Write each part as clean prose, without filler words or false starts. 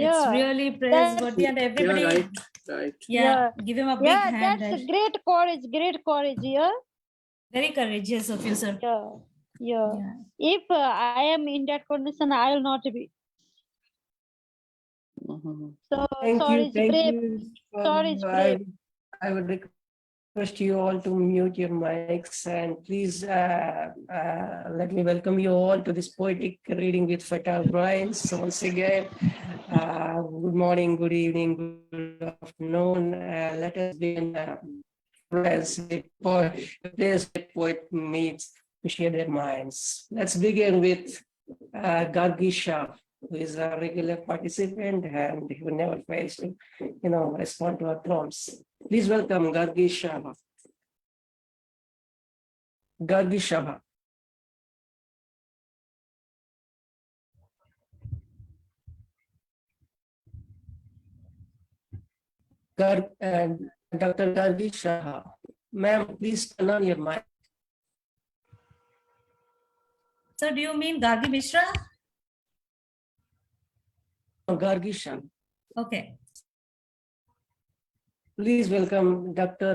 It's really praiseworthy, and everybody, yeah, right. Yeah, give him a big hand. That's great courage, yeah. Very courageous of you, sir. Yeah. If I am in that condition, I will not be. So Thank sorry, you. it's brave. Sorry, it's brave. I would request you all to mute your mics, and please let me welcome you all to this poetic reading with Shwetha Roy. So once again, good morning, good evening, good afternoon. Let us begin as the place where poet meets to share their minds. Let's begin with Gargi Saha, who is a regular participant and who never fails to, respond to our prompts. Please welcome Gargi Saha. Gargi Saha. Dr. Gargi Saha. Ma'am, please turn on your mic. So do you mean Gargi Mishra? Gargi Saha. Okay. Please welcome Dr.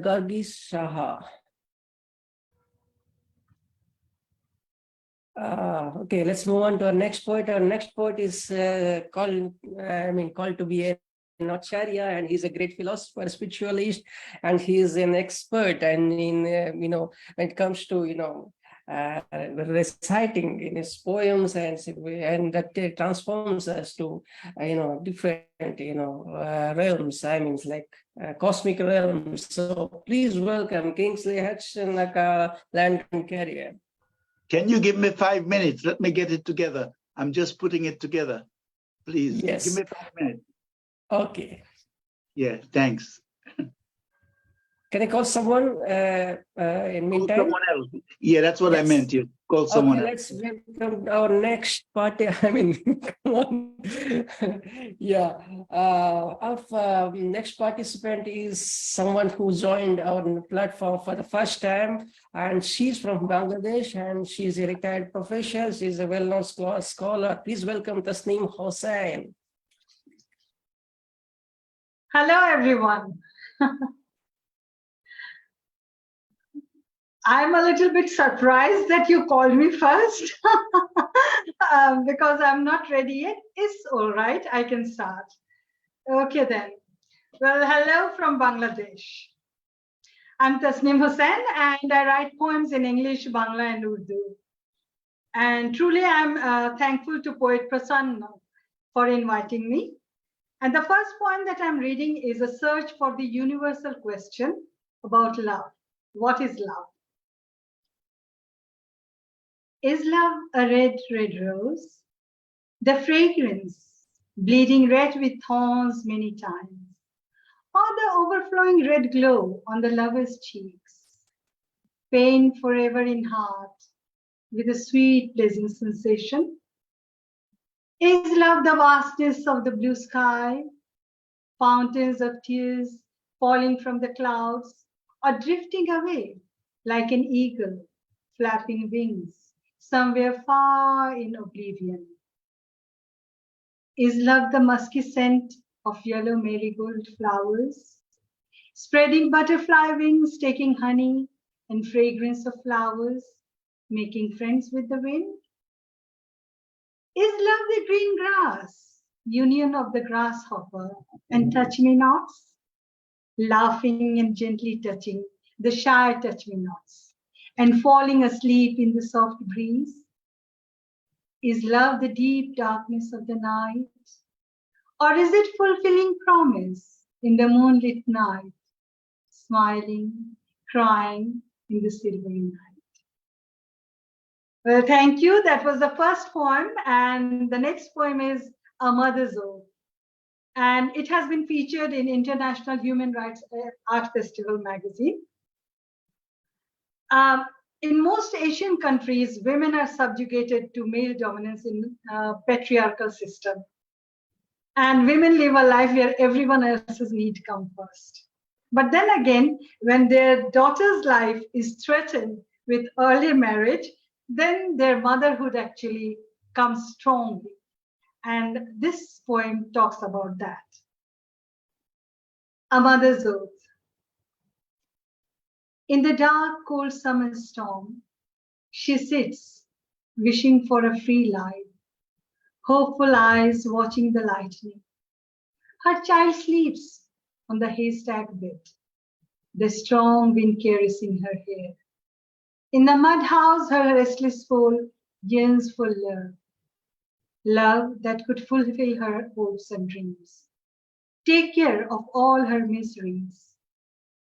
Gargi Saha. Okay, let's move on to our next poet. Our next poet is called to be a Acharya, and he's a great philosopher, spiritualist, and he is an expert. And in when it comes to reciting in his poems, and that transforms us to different realms. I mean, like cosmic realms. So please welcome Kingsley Hudson, Landon Carrier. Can you give me 5 minutes? Let me get it together. I'm just putting it together. Please, yes. Give me 5 minutes. Okay. Yeah, thanks. Can I call someone in meantime? Call someone else. Yeah, that's what I meant. You call someone else. Let's welcome our next party. Come on. Yeah. Our next participant is someone who joined our platform for the first time, and she's from Bangladesh, and she's a retired professor. She's a well-known scholar. Please welcome Tasneem Hussain. Hello, everyone. I'm a little bit surprised that you called me first because I'm not ready yet. It's all right. I can start. Okay, then. Well, hello from Bangladesh. I'm Tasneem Hussain, and I write poems in English, Bangla, and Urdu. And truly, I'm thankful to poet Prasanna for inviting me. And the first poem that I'm reading is a search for the universal question about love. What is love? Is love a red, red rose? The fragrance, bleeding red with thorns many times, or the overflowing red glow on the lover's cheeks? Pain forever in heart, with a sweet, pleasant sensation? Is love the vastness of the blue sky, fountains of tears falling from the clouds, or drifting away like an eagle flapping wings somewhere far in oblivion? Is love the musky scent of yellow marigold flowers, spreading butterfly wings, taking honey and fragrance of flowers, making friends with the wind? Is love the green grass, union of the grasshopper and touch-me-nots, laughing and gently touching the shy touch-me-nots, and falling asleep in the soft breeze? Is love the deep darkness of the night, or is it fulfilling promise in the moonlit night, smiling, crying in the silvery night? Well, thank you. That was the first poem, and the next poem is A Mother's Ode, and it has been featured in International Human Rights Art Festival magazine. In most Asian countries, women are subjugated to male dominance in a patriarchal system. And women live a life where everyone else's needs come first. But then again, when their daughter's life is threatened with early marriage, then their motherhood actually comes strongly. And this poem talks about that. A Mother's Oath. In the dark, cold summer storm, she sits, wishing for a free life, hopeful eyes watching the lightning. Her child sleeps on the haystack bed, the strong wind caressing her hair. In the mud house, her restless soul yearns for love, love that could fulfill her hopes and dreams. Take care of all her miseries.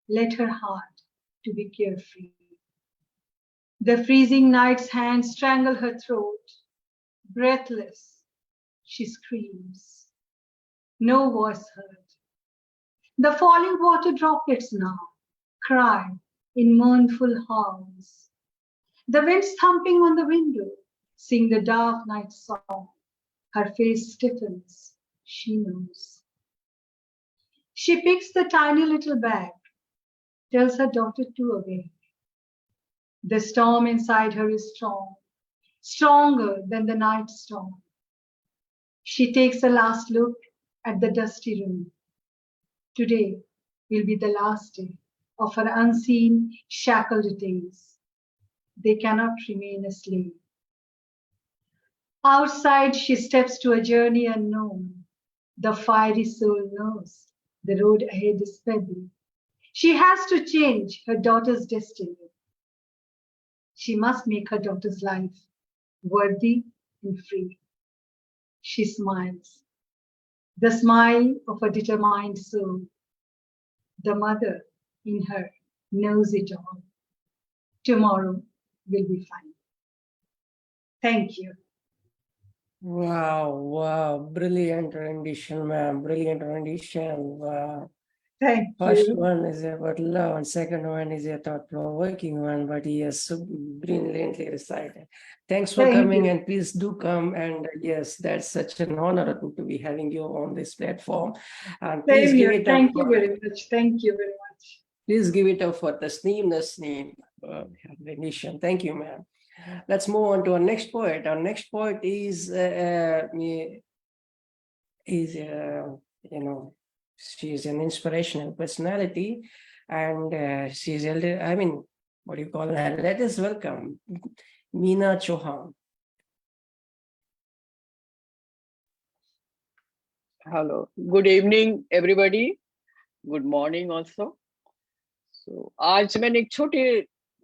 Let her heart to be carefree. The freezing night's hands strangle her throat. Breathless, she screams. No voice heard. The falling water droplets now cry in mournful howls. The winds thumping on the window sing the dark night song. Her face stiffens, she knows. She picks the tiny little bag, tells her daughter to awake. The storm inside her is strong, stronger than the night storm. She takes a last look at the dusty room. Today will be the last day of her unseen, shackled days. They cannot remain a slave. Outside, she steps to a journey unknown. The fiery soul knows the road ahead is pebbly. She has to change her daughter's destiny. She must make her daughter's life worthy and free. She smiles, the smile of a determined soul. The mother in her knows it all. Tomorrow will be fine. Thank you. Wow, wow, brilliant rendition, ma'am. Brilliant rendition. Wow. Thank First you. one is about love, and second one is a thought-provoking one, but he has so brilliantly recited. Thanks for Thank coming, you. and please do come. And yes, that's such an honor to be having you on this platform. And please Same give here. it up. Thank you very much. Thank you very much. Please give it up for Tasneem rendition. Thank you, ma'am. Let's move on to our next poet. Our next poet is she's an inspirational personality, and she's elder. I mean, what do you call her? Let us welcome Meena Chauhan. Hello. Good evening, everybody. Good morning also. So, आज मैंने एक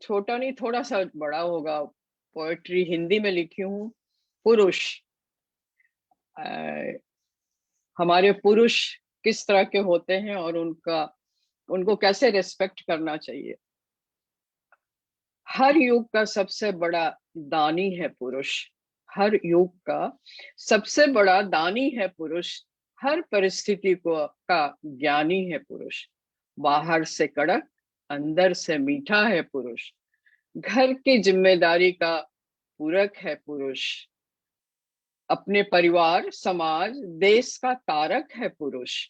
छोटा नहीं थोड़ा सा बड़ा होगा poetry Hindi में लिखी हूँ पुरुष। हमारे पुरुष किस तरह के होते हैं और उनको कैसे रिस्पेक्ट करना चाहिए। हर युग का सबसे बड़ा दानी है पुरुष। हर युग का सबसे बड़ा दानी है पुरुष। हर परिस्थिति का ज्ञानी है पुरुष। बाहर से कड़क अंदर से मीठा है पुरुष। घर की जिम्मेदारी का पूरक है पुरुष। अपने परिवार समाज देश का तारक है पुरुष।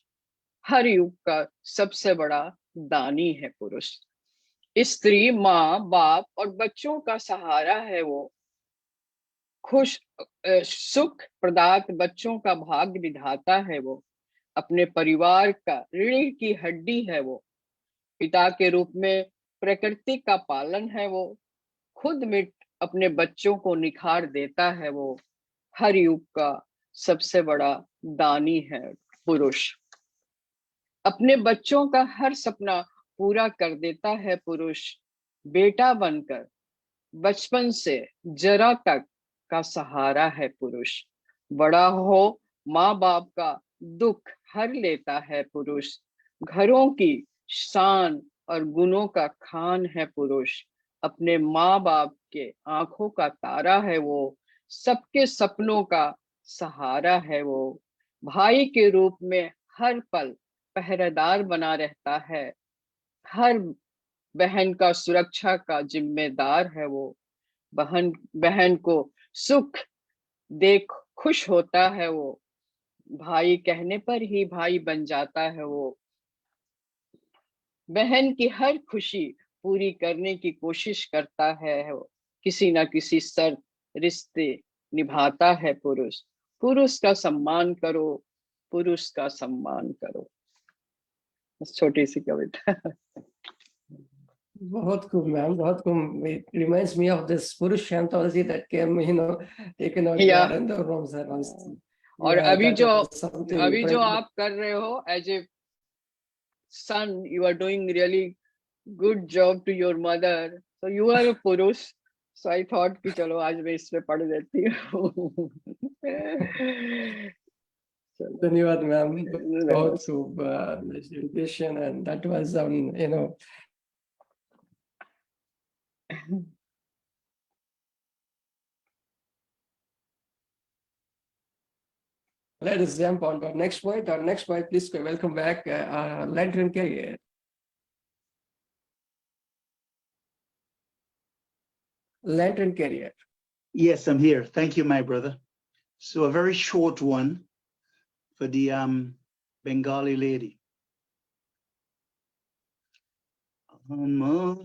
हर युग का सबसे बड़ा दानी है पुरुष। स्त्री माँ बाप और बच्चों का सहारा है वो। सुख प्रदात बच्चों का भाग्य विधाता है वो। अपने परिवार का रीढ़ की हड्डी है वो। पिता के रूप में प्रकृति का पालन है वो। खुद मिट अपने बच्चों को निखार देता है वो। हर युग का सबसे बड़ा दानी है पुरुष। अपने बच्चों का हर सपना पूरा कर देता है पुरुष। बेटा बनकर बचपन से जरा तक का सहारा है पुरुष। बड़ा हो माँ बाप का दुख हर लेता है पुरुष। घरों की शान और गुणों का खान है पुरुष। अपने माँ बाप के आंखों का तारा है वो। सबके सपनों का सहारा है वो। भाई के रूप में हर पल पहरेदार बना रहता है। हर बहन का सुरक्षा का जिम्मेदार है वो। बहन को सुख देख खुश होता है वो। भाई कहने पर ही भाई बन जाता है वो। बहन की हर खुशी पूरी करने की कोशिश करता है वो। किसी ना किसी शर्त रिश्ते निभाता है पुरुष। पुरुष का सम्मान करो, पुरुष का सम्मान करो। बस छोटी सी कविता। बहुत खूब मैम, बहुत खूब. It reminds me of this Purush anthology that came, taken out by Yeah. Arindam Roy. और Yeah, अभी that was जो आप कर रहे हो as a son, you are doing really good job to your mother. So you are a Purush. So I thought कि चलो आज मैं इसमें पढ़ देती हूँ. धन्यवाद मैम, बहुत खूब invitation, and that was let us jump on to our next point. Our next point, please welcome back Lantern Carrier. Lantern Carrier. Yes, I'm here. Thank you, my brother. So a very short one for the Bengali lady. Amar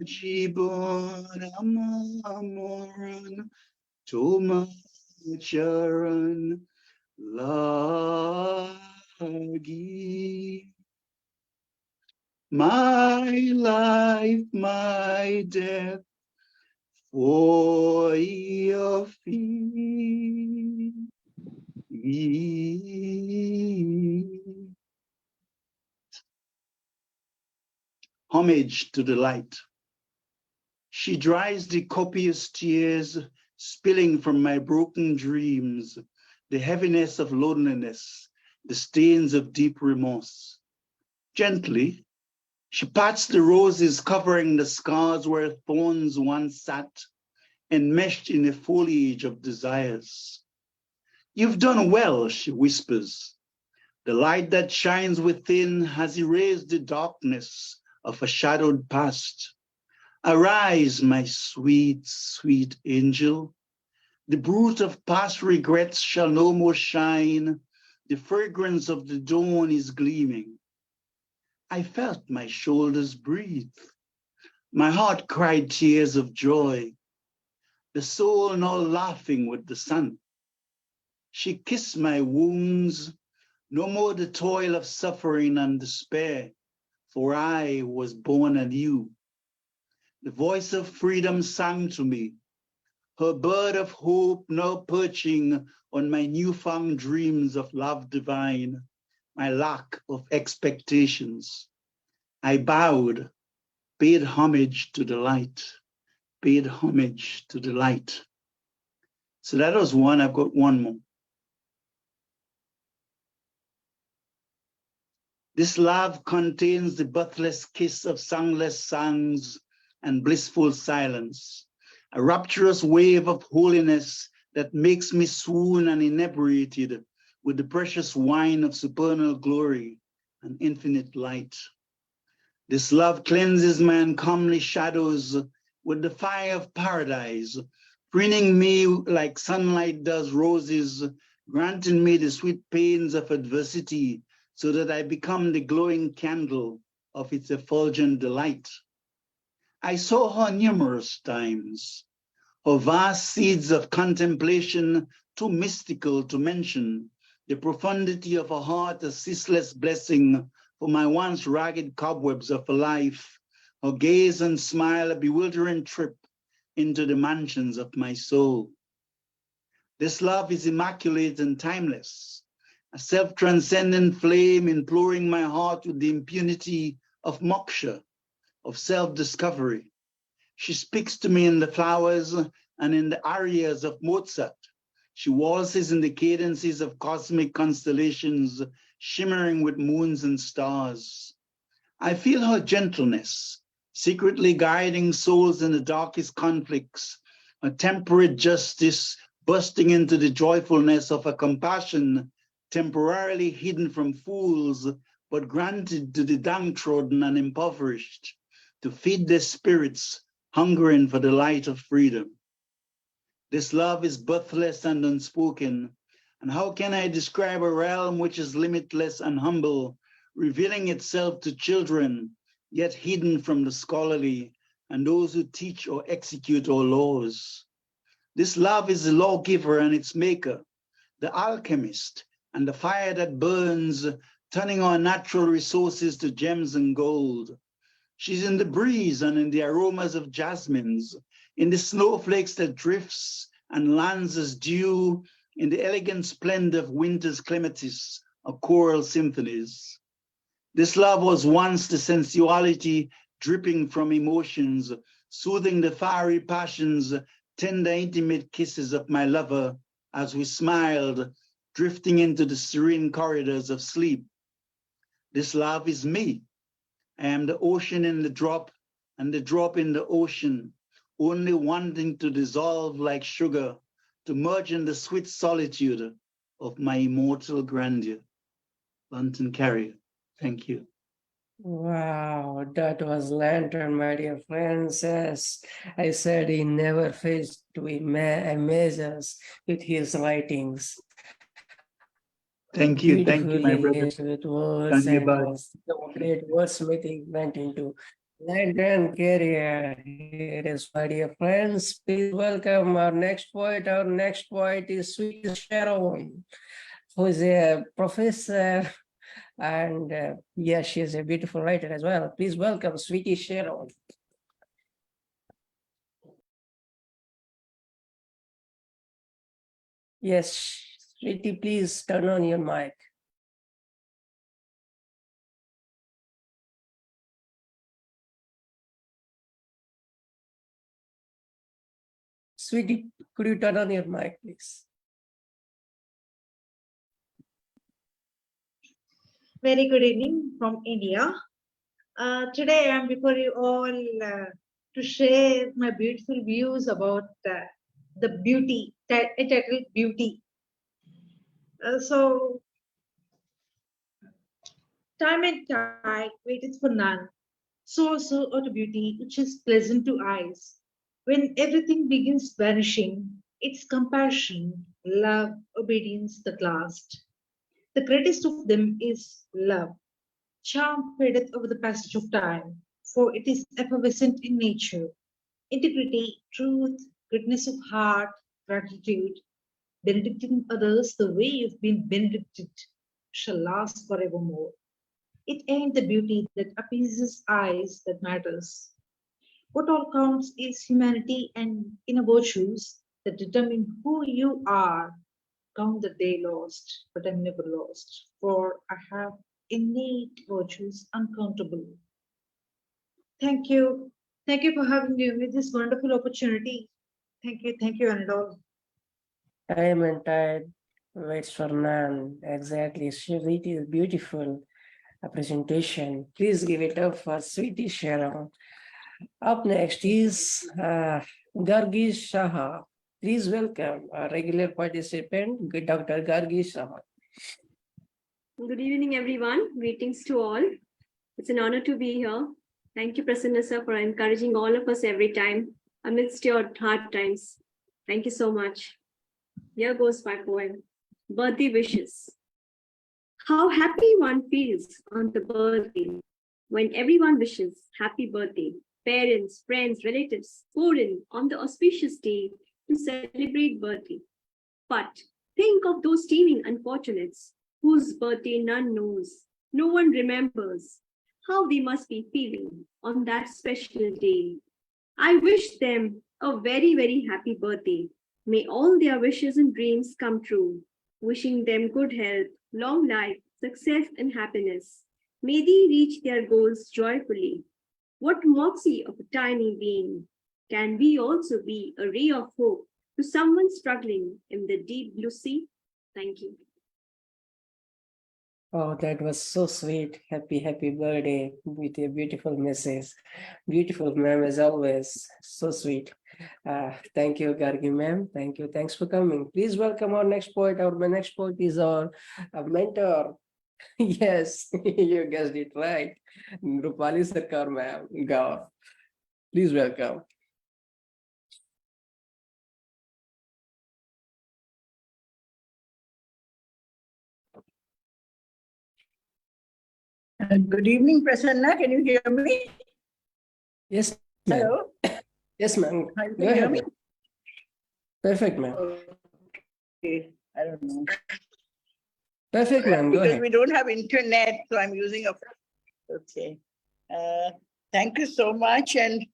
jibon amaran toma charan lagi. My life, my death, for your feet. Homage to the light. She dries the copious tears spilling from my broken dreams, the heaviness of loneliness, the stains of deep remorse. Gently, she pats the roses covering the scars where thorns once sat, enmeshed in a foliage of desires. You've done well, she whispers. The light that shines within has erased the darkness of a shadowed past. Arise, my sweet, sweet angel. The bruit of past regrets shall no more shine. The fragrance of the dawn is gleaming. I felt my shoulders breathe. My heart cried tears of joy. The soul now laughing with the sun. She kissed my wounds. No more the toil of suffering and despair, for I was born anew. The voice of freedom sang to me, her bird of hope now perching on my newfound dreams of love divine, my lack of expectations. I bowed, paid homage to the light, paid homage to the light. So that was one. I've got one more. This love contains the birthless kiss of songless songs and blissful silence, a rapturous wave of holiness that makes me swoon and inebriated with the precious wine of supernal glory and infinite light. This love cleanses my uncomely shadows with the fire of paradise, preening me like sunlight does roses, granting me the sweet pains of adversity, so that I become the glowing candle of its effulgent delight. I saw her numerous times, her vast seeds of contemplation too mystical to mention, the profundity of her heart a ceaseless blessing for my once ragged cobwebs of a life, her gaze and smile a bewildering trip into the mansions of my soul. This love is immaculate and timeless, a self-transcendent flame imploring my heart with the impunity of moksha, of self-discovery. She speaks to me in the flowers and in the arias of Mozart. She waltzes in the cadences of cosmic constellations, shimmering with moons and stars. I feel her gentleness, secretly guiding souls in the darkest conflicts, a temperate justice bursting into the joyfulness of a compassion temporarily hidden from fools, but granted to the downtrodden and impoverished, to feed their spirits, hungering for the light of freedom. This love is birthless and unspoken, and how can I describe a realm which is limitless and humble, revealing itself to children, yet hidden from the scholarly and those who teach or execute our laws? This love is the lawgiver and its maker, the alchemist, and the fire that burns, turning our natural resources to gems and gold. She's in the breeze and in the aromas of jasmines, in the snowflakes that drifts and lands as dew, in the elegant splendor of winter's clematis or choral symphonies. This love was once the sensuality dripping from emotions, soothing the fiery passions, tender, intimate kisses of my lover as we smiled, drifting into the serene corridors of sleep. This love is me. I am the ocean in the drop and the drop in the ocean, only wanting to dissolve like sugar, to merge in the sweet solitude of my immortal grandeur. London Carrier, thank you. Wow, that was Lantern, my dear friends. As I said, he never fails to amaze us with his writings. Thank you, my brother. With words and was great wordsmithing went into Lantern Carrier. Here is, my dear friends. Please welcome our next poet. Our next poet is Sweet Sharon, who is a professor. And yes, she is a beautiful writer as well. Please welcome Sweetie Sharon. Yes, Sweetie, please turn on your mic. Sweetie, could you turn on your mic, please? Very good evening from India. Today I am before you all to share my beautiful views about the beauty, titled Beauty. So, time and tide waiteth for none, so to beauty which is pleasant to eyes. When everything begins vanishing, it's compassion, love, obedience that last. The greatest of them is love. Charm fadeth over the passage of time, for it is effervescent in nature. Integrity, truth, goodness of heart, gratitude, benedicting others the way you've been benedicted, shall last forevermore. It ain't the beauty that appeases eyes that matters. What all counts is humanity and inner virtues that determine who you are. Count the day lost, but I'm never lost, for I have innate virtues uncountable. Thank you. Thank you for having me with this wonderful opportunity. Thank you, and all. Time and tide waits for none. Exactly. Sweetie is beautiful presentation. Please give it up for Sweetie Sharon. Up next is Gargi Saha. Please welcome our regular participant, Dr. Gargi Saha. Good evening, everyone. Greetings to all. It's an honor to be here. Thank you, Prasanna sir, for encouraging all of us every time amidst your hard times. Thank you so much. Here goes my poem, Birthday Wishes. How happy one feels on the birthday when everyone wishes happy birthday. Parents, friends, relatives pour in on the auspicious day to celebrate birthday. But think of those teeming unfortunates whose birthday none knows, no one remembers, how they must be feeling on that special day. I wish them a very, very happy birthday. May all their wishes and dreams come true. Wishing them good health, long life, success and happiness. May they reach their goals joyfully. What moxie of a tiny being. Can we also be a ray of hope to someone struggling in the deep blue sea? Thank you. Oh, that was so sweet. Happy, happy birthday with a beautiful message. Beautiful, ma'am, as always. So sweet. Thank you, Gargi, ma'am. Thank you. Thanks for coming. Please welcome our next poet. Our next poet is our mentor. Yes, you guessed it right. Roopali Sircar, ma'am, Gaur. Please welcome. Good evening, Prasanna. Can you hear me? Yes, ma'am. Hello? Yes, ma'am. Can Go you hear ahead. me? Perfect, ma'am. Okay. I don't know. Perfect, ma'am. Go Because ahead. we don't have internet, so I'm using a. Okay. Thank you so much. And,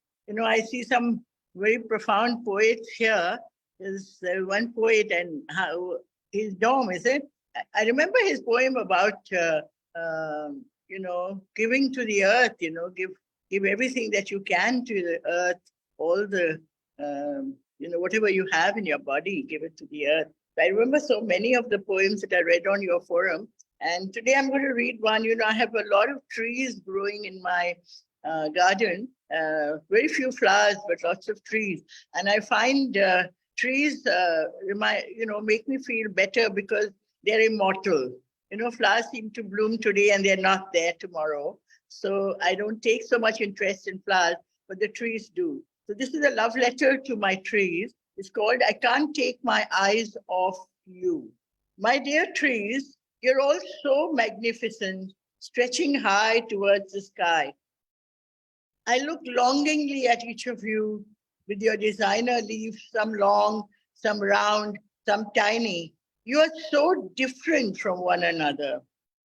I see some very profound poets here. There's one poet, and how his Dom, is it? I remember his poem about, giving to the earth, give everything that you can to the earth, all the, whatever you have in your body, give it to the earth. I remember so many of the poems that I read on your forum. And today I'm going to read one. I have a lot of trees growing in my garden, very few flowers, but lots of trees. And I find trees make me feel better because they're immortal. Flowers seem to bloom today and they're not there tomorrow. So I don't take so much interest in flowers, but the trees do. So this is a love letter to my trees. It's called, I Can't Take My Eyes Off You. My dear trees, you're all so magnificent, stretching high towards the sky. I look longingly at each of you with your designer leaves, some long, some round, some tiny. You are so different from one another.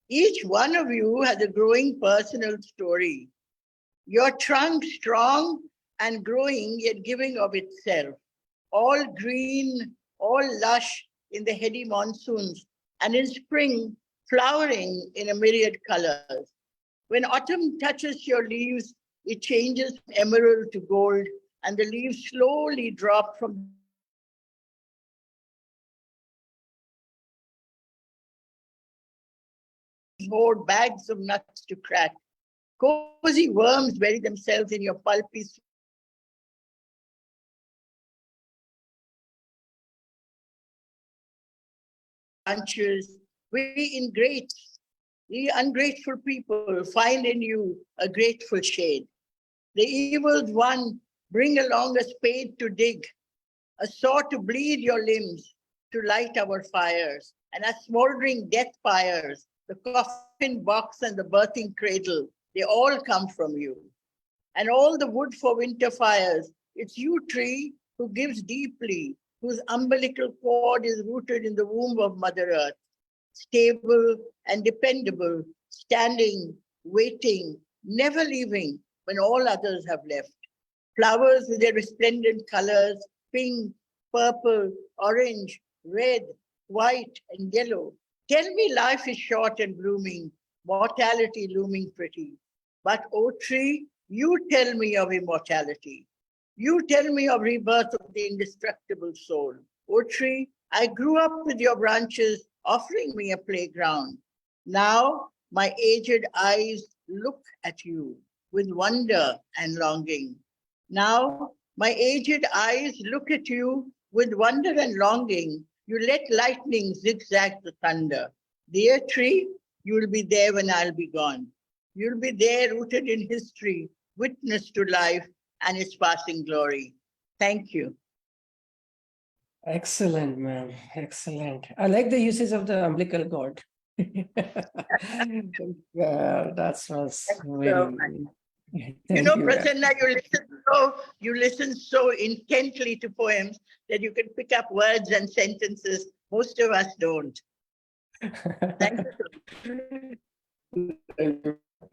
Each one of you has a growing personal story. Your trunk strong and growing, yet giving of itself. All green, all lush in the heady monsoons, and in spring, flowering in a myriad colors. When autumn touches your leaves, it changes from emerald to gold, and the leaves slowly drop from hoard bags of nuts to crack. Cozy worms bury themselves in your pulpy branches. We ungrateful people find in you a grateful shade. The evil one bring along a spade to dig, a saw to bleed your limbs, to light our fires, and as smoldering death pyres, the coffin box and the birthing cradle, they all come from you. And all the wood for winter fires, it's you, tree, who gives deeply, whose umbilical cord is rooted in the womb of Mother Earth, stable and dependable, standing, waiting, never leaving when all others have left. Flowers with their resplendent colors, pink, purple, orange, red, white, and yellow. Tell me life is short and blooming, mortality looming pretty. But, O tree, you tell me of immortality. You tell me of rebirth of the indestructible soul. O tree, I grew up with your branches offering me a playground. Now my aged eyes look at you with wonder and longing. Now my aged eyes look at you with wonder and longing. You let lightning zigzag the thunder. Dear tree, you will be there when I'll be gone. You'll be there rooted in history, witness to life and its passing glory. Thank you. Excellent, ma'am. Excellent. I like the uses of the umbilical cord. That was very. Prasanna, you listen so intently to poems that you can pick up words and sentences. Most of us don't. Thank you.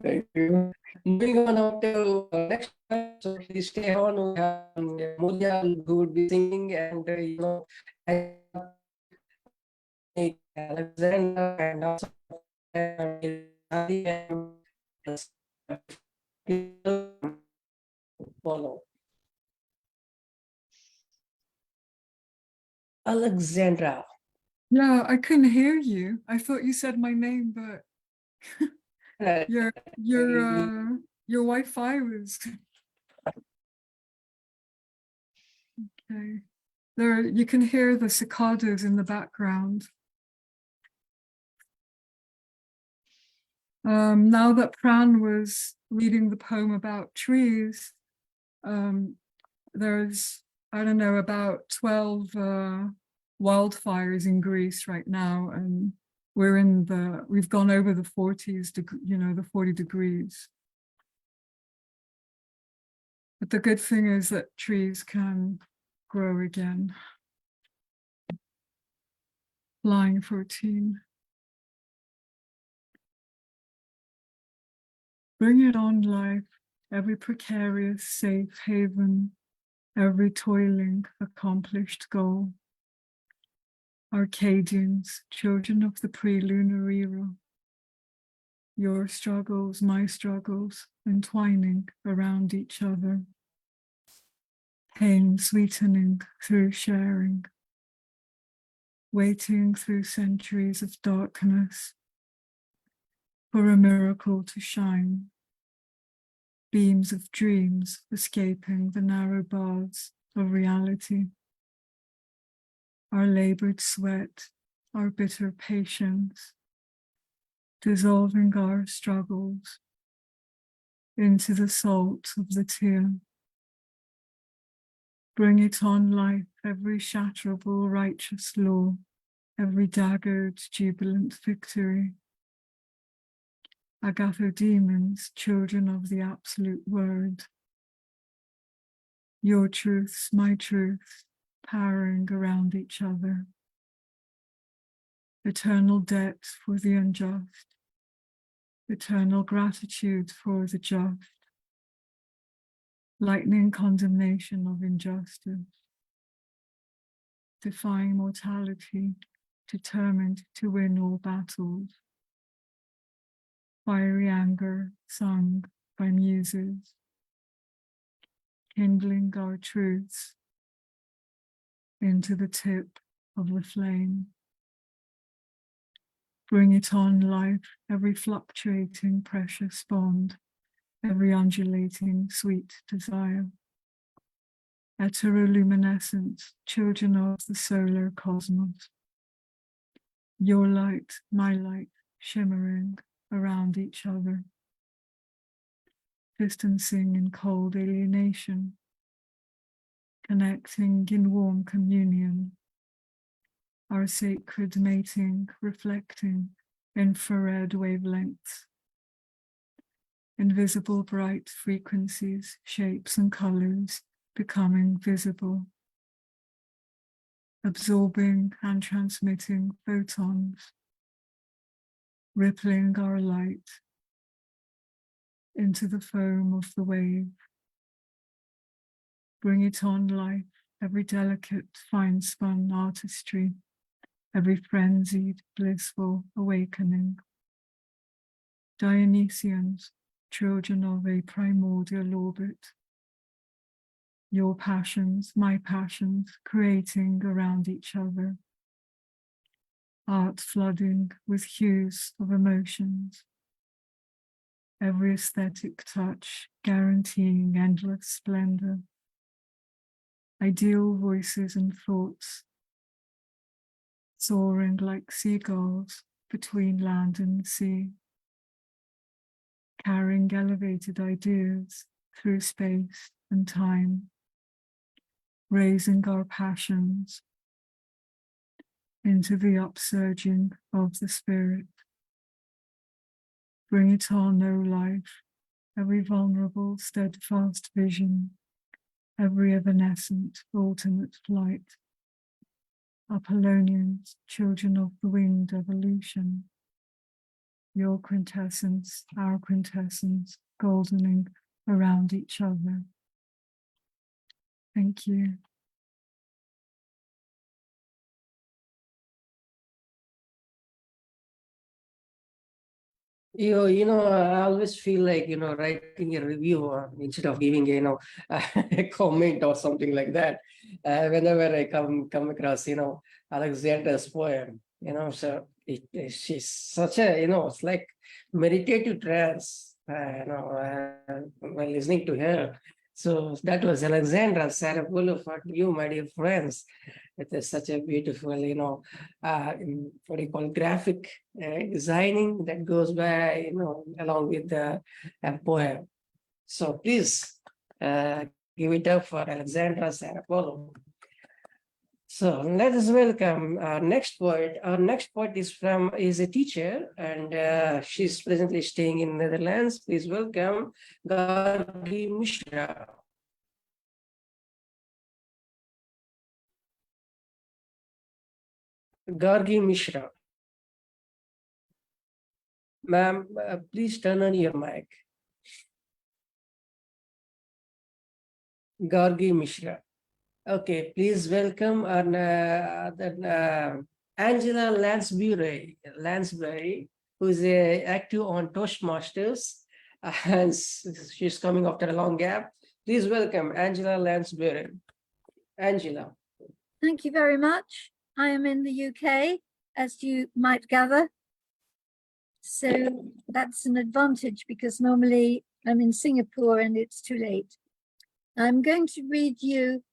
Thank you. Moving on to next one, so please stay on. We have Mulya who would be singing, and Alexandra and also follow. Alexandra. Yeah, I couldn't hear you. I thought you said my name, but your Wi-Fi was okay. There, you can hear the cicadas in the background. Now that Pran was reading the poem about trees, there's, I don't know, about 12 wildfires in Greece right now, and we've gone over the 40s, the 40 degrees. But the good thing is that trees can grow again. Line 14. Bring it on, life, every precarious safe haven, every toiling accomplished goal. Arcadians, children of the pre-lunar era, your struggles, my struggles, entwining around each other, pain sweetening through sharing, waiting through centuries of darkness for a miracle to shine, beams of dreams escaping the narrow bars of reality. Our labored sweat, our bitter patience, dissolving our struggles into the salt of the tear. Bring it on, life, every shatterable righteous law, every daggered jubilant victory. Agatho demons, children of the absolute word. Your truths, my truths, powering around each other. Eternal debt for the unjust. Eternal gratitude for the just. Lightning condemnation of injustice. Defying mortality, determined to win all battles. Fiery anger sung by muses. Kindling our truths into the tip of the flame. Bring it on, life, every fluctuating precious bond, every undulating sweet desire. Heteroluminescent, children of the solar cosmos. Your light, my light, shimmering around each other. Distancing in cold alienation. Connecting in warm communion. Our sacred mating reflecting infrared wavelengths. Invisible bright frequencies, shapes and colors becoming visible. Absorbing and transmitting photons. Rippling our light into the foam of the wave. Bring it on, life, every delicate, fine-spun artistry, every frenzied, blissful awakening. Dionysians, children of a primordial orbit. Your passions, my passions, creating around each other. Art flooding with hues of emotions. Every aesthetic touch guaranteeing endless splendor. Ideal voices and thoughts, soaring like seagulls between land and sea, carrying elevated ideas through space and time, raising our passions into the upsurging of the spirit. Bring it on, O life, every vulnerable, steadfast vision, every evanescent, alternate flight. Apollonians, children of the winged evolution. Your quintessence, our quintessence, goldening around each other. Thank you. I always feel like, writing a review instead of giving, a comment or something like that. Whenever I come across, Alexandra's poem, so she's such a, it's like meditative trance, while listening to her. So that was Alexandra Psaropoulou for you, my dear friends. It is such a beautiful, what do you call, graphic designing that goes by, along with the poem. So please give it up for Alexandra Psaropoulou. So let us welcome our next poet. Our next poet is a teacher, and she's presently staying in Netherlands. Please welcome Gargi Mishra. Gargi Mishra. Ma'am, please turn on your mic. Gargi Mishra. Okay, please welcome Angela Lansbury, who is active on Toastmasters, and she's coming after a long gap. Please welcome Angela Lansbury. Angela. Thank you very much. I am in the UK, as you might gather. So that's an advantage because normally I'm in Singapore and it's too late. I'm going to read you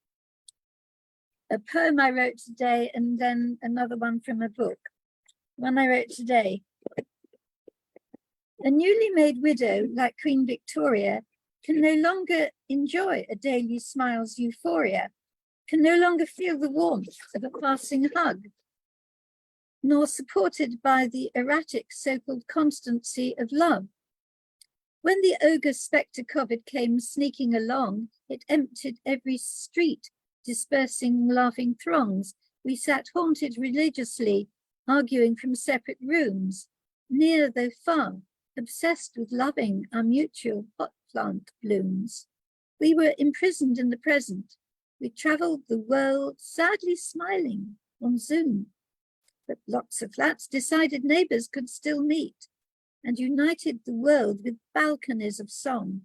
a poem I wrote today and then another one from a book. One I wrote today. A newly made widow like Queen Victoria can no longer enjoy a daily smile's euphoria, can no longer feel the warmth of a passing hug, nor supported by the erratic so-called constancy of love. When the ogre spectre COVID came sneaking along, it emptied every street, dispersing laughing throngs. We sat haunted religiously, arguing from separate rooms, near though far, obsessed with loving our mutual hot plant blooms. We were imprisoned in the present. We traveled the world sadly smiling on Zoom. But lots of flats decided neighbors could still meet and united the world with balconies of song.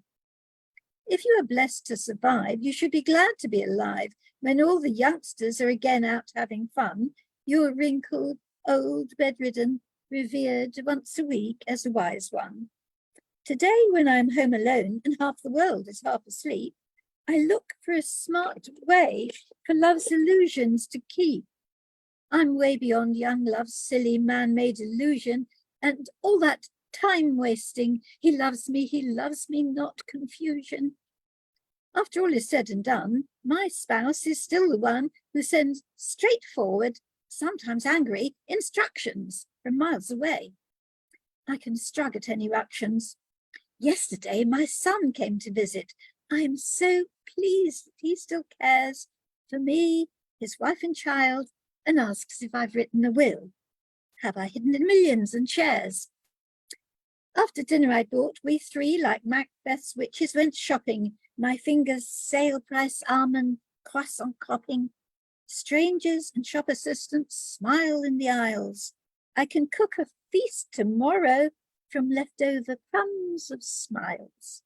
If you are blessed to survive, you should be glad to be alive when all the youngsters are again out having fun. You're wrinkled, old, bedridden, revered once a week as a wise one. Today, when I'm home alone and half the world is half asleep, I look for a smart way for love's illusions to keep. I'm way beyond young love's silly man-made illusion and all that time wasting. He loves me not confusion. After all is said and done, my spouse is still the one who sends straightforward, sometimes angry, instructions from miles away. I can shrug at any ructions. Yesterday, my son came to visit. I am so pleased that he still cares for me, his wife and child, and asks if I've written a will. Have I hidden in millions and shares? After dinner I thought we three, like Macbeth's witches, went shopping, my fingers sale price almond croissant copying. Strangers and shop assistants smile in the aisles. I can cook a feast tomorrow from leftover crumbs of smiles.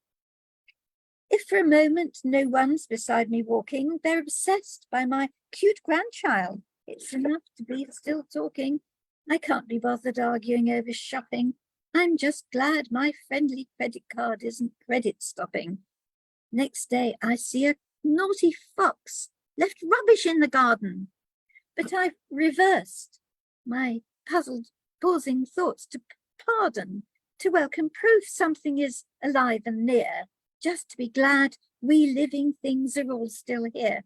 If for a moment no one's beside me walking, they're obsessed by my cute grandchild. It's enough to be still talking. I can't be bothered arguing over shopping. I'm just glad my friendly credit card isn't credit stopping. Next day I see a naughty fox left rubbish in the garden. But I've reversed my puzzled, pausing thoughts to pardon, to welcome proof something is alive and near, just to be glad we living things are all still here.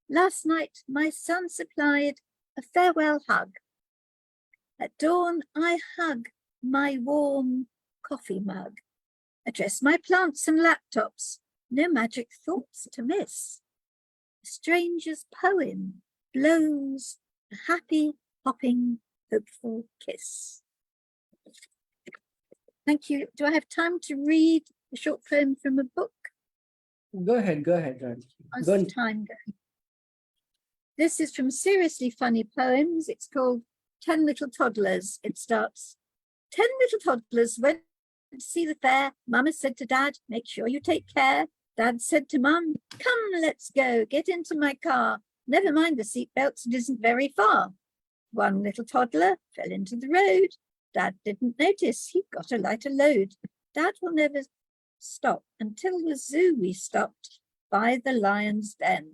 Last night, my son supplied a farewell hug. At dawn, I hug my warm coffee mug, address my plants and laptops, no magic thoughts to miss. A stranger's poem blows a happy, hopping, hopeful kiss. Thank you. Do I have time to read a short poem from a book? Go ahead. How's the time going? This is from Seriously Funny Poems. It's called 10 Little Toddlers. It starts, 10 little toddlers went to see the fair. Mama said to Dad, make sure you take care. Dad said to Mum, come, let's go. Get into my car. Never mind the seatbelts, it isn't very far. One little toddler fell into the road. Dad didn't notice, he got a lighter load. Dad will never stop until the zoo we stopped by the lion's den.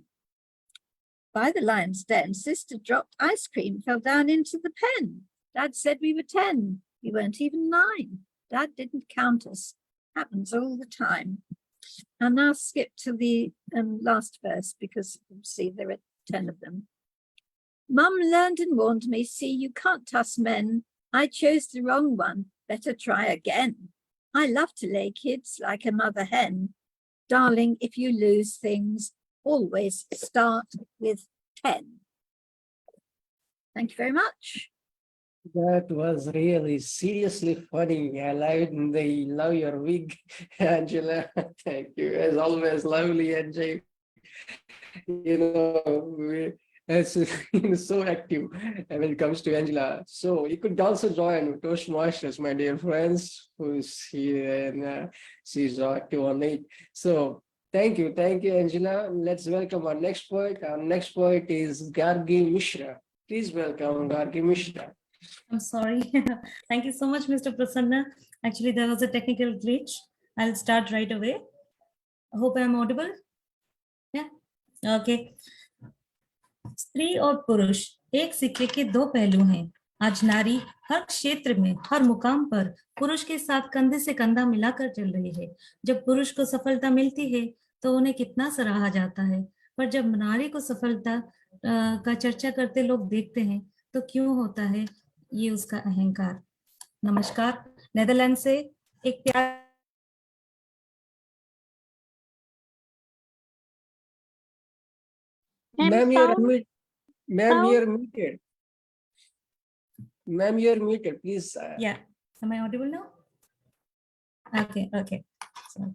By the lion's den, Sister dropped ice cream, fell down into the pen. Dad said we were 10. We weren't even 9. Dad didn't count us. Happens all the time. I'll now skip to the last verse because see there are 10 of them. Mum learned and warned me, see, you can't tuss men. I chose the wrong one. Better try again. I love to lay kids like a mother hen. Darling, if you lose things, always start with 10. Thank you very much. That was really seriously funny. I love your wig, Angela. Thank you. As always, lovely and as so active when it comes to Angela. So you could also join Toastmasters, my dear friends, who's here and she's active on it. So thank you, Angela. Let's welcome our next poet. Our next poet is Gargi Mishra. Please welcome Gargi Mishra. I'm sorry. Thank you so much, Mr. Prasanna. Actually, there was a technical glitch. I'll start right away. I hope I'm audible. Yeah. Okay. स्त्री और पुरुष एक सिक्के के दो पहलू हैं। आज नारी हर क्षेत्र में, हर मुकाम पर पुरुष के साथ कंधे से कंधा मिलाकर चल रही है। जब पुरुष को सफलता मिलती है तो उन्हें कितना सराहा जाता है, पर जब नारी को सफलता का चर्चा करते लोग देखते हैं तो क्यों होता है ये उसका अहंकार। नमस्कार, नेदरलैंड से एक प्यार Ma'am, you're muted. Ma'am, you're muted. Please. Yeah. Am I audible now? Okay. Sorry.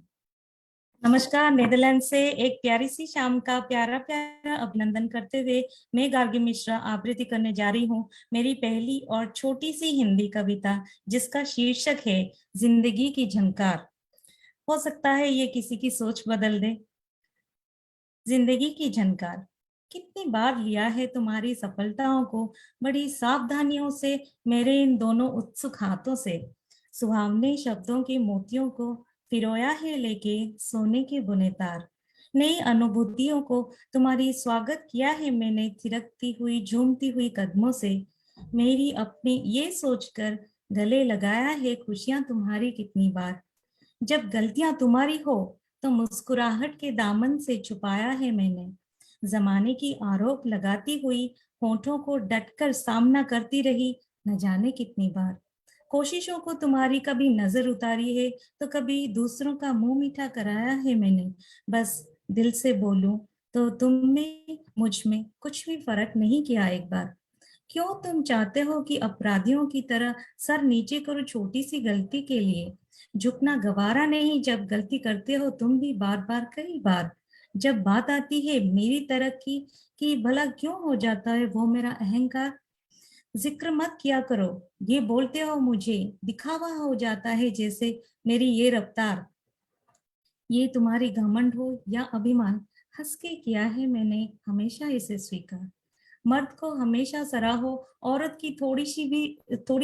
नमस्कार, नेदरलैंड से एक प्यारी सी शाम का प्यारा अभिनंदन करते हुए मैं गार्गी मिश्रा आवृत्ति करने जा रही हूँ मेरी पहली और छोटी सी हिंदी कविता, जिसका शीर्षक है जिंदगी की झंकार। हो सकता है ये किसी की सोच बदल दे। जिंदगी की झंकार। कितनी बार लिया है तुम्हारी सफलताओं को बड़ी सावधानियों से मेरे इन दोनों उत्सुक हाथों से। सुहावने शब्दों के मोतियों को पिरोया है लेके सोने के बुने तार। नई अनुभूतियों को तुम्हारी स्वागत किया है मैंने थिरकती हुई झूमती हुई कदमों से। मेरी अपनी ये सोचकर गले लगाया है खुशियां तुम्हारी कितनी बार। जब गलतियां तुम्हारी हो तो मुस्कुराहट के दामन से छुपाया है मैंने। जमाने की आरोप लगाती हुई होठों को डटकर सामना करती रही न जाने कितनी बार। कोशिशों को तुम्हारी कभी नजर उतारी है तो कभी दूसरों का मुंह मीठा कराया है मैंने। बस दिल से बोलूं तो तुम में मुझ में कुछ भी फर्क नहीं किया एक बार। क्यों तुम चाहते हो कि अपराधियों की तरह सर नीचे करो छोटी सी गलती के लिए। झुकना गवारा नहीं जब गलती करते हो तुम भी बार बार कई बार। जब बात आती है मेरी तरक्की की भला क्यों हो जाता है वो मेरा अहंकार। जिक्र मत किया करो ये बोलते हो मुझे दिखावा हो जाता है जैसे मेरी ये रफ्तार। ये तुम्हारी घमंड हो या अभिमान हंस के किया है मैंने हमेशा इसे स्वीकार। मर्द को हमेशा सराहो, औरत की थोड़ी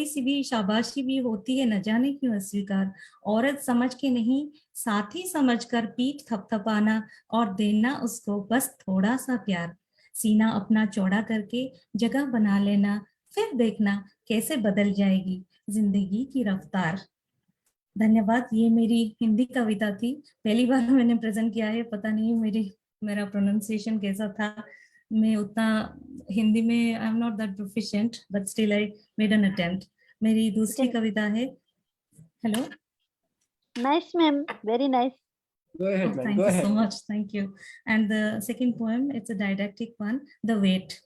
सी भी शाबाशी भी होती है न जाने क्यों अस्वीकार। औरत समझ के नहीं साथी समझकर पीठ थपथपाना और देना उसको बस थोड़ा सा प्यार। सीना अपना चौड़ा करके जगह बना लेना, फिर देखना कैसे बदल जाएगी जिंदगी की रफ्तार। धन्यवाद। ये मेरी हिंदी कविता थी, पहली बार मैंने प्रेजेंट किया है। पता नहीं मेरा प्रोनाउंसिएशन कैसा था। मैं उतना हिंदी में I am not that proficient but still I made an attempt. मेरी दूसरी कविता है hello. Nice ma'am, very nice. Go ahead, man. Thank you so much. Thank you. And the second poem, it's a didactic one, The Wait.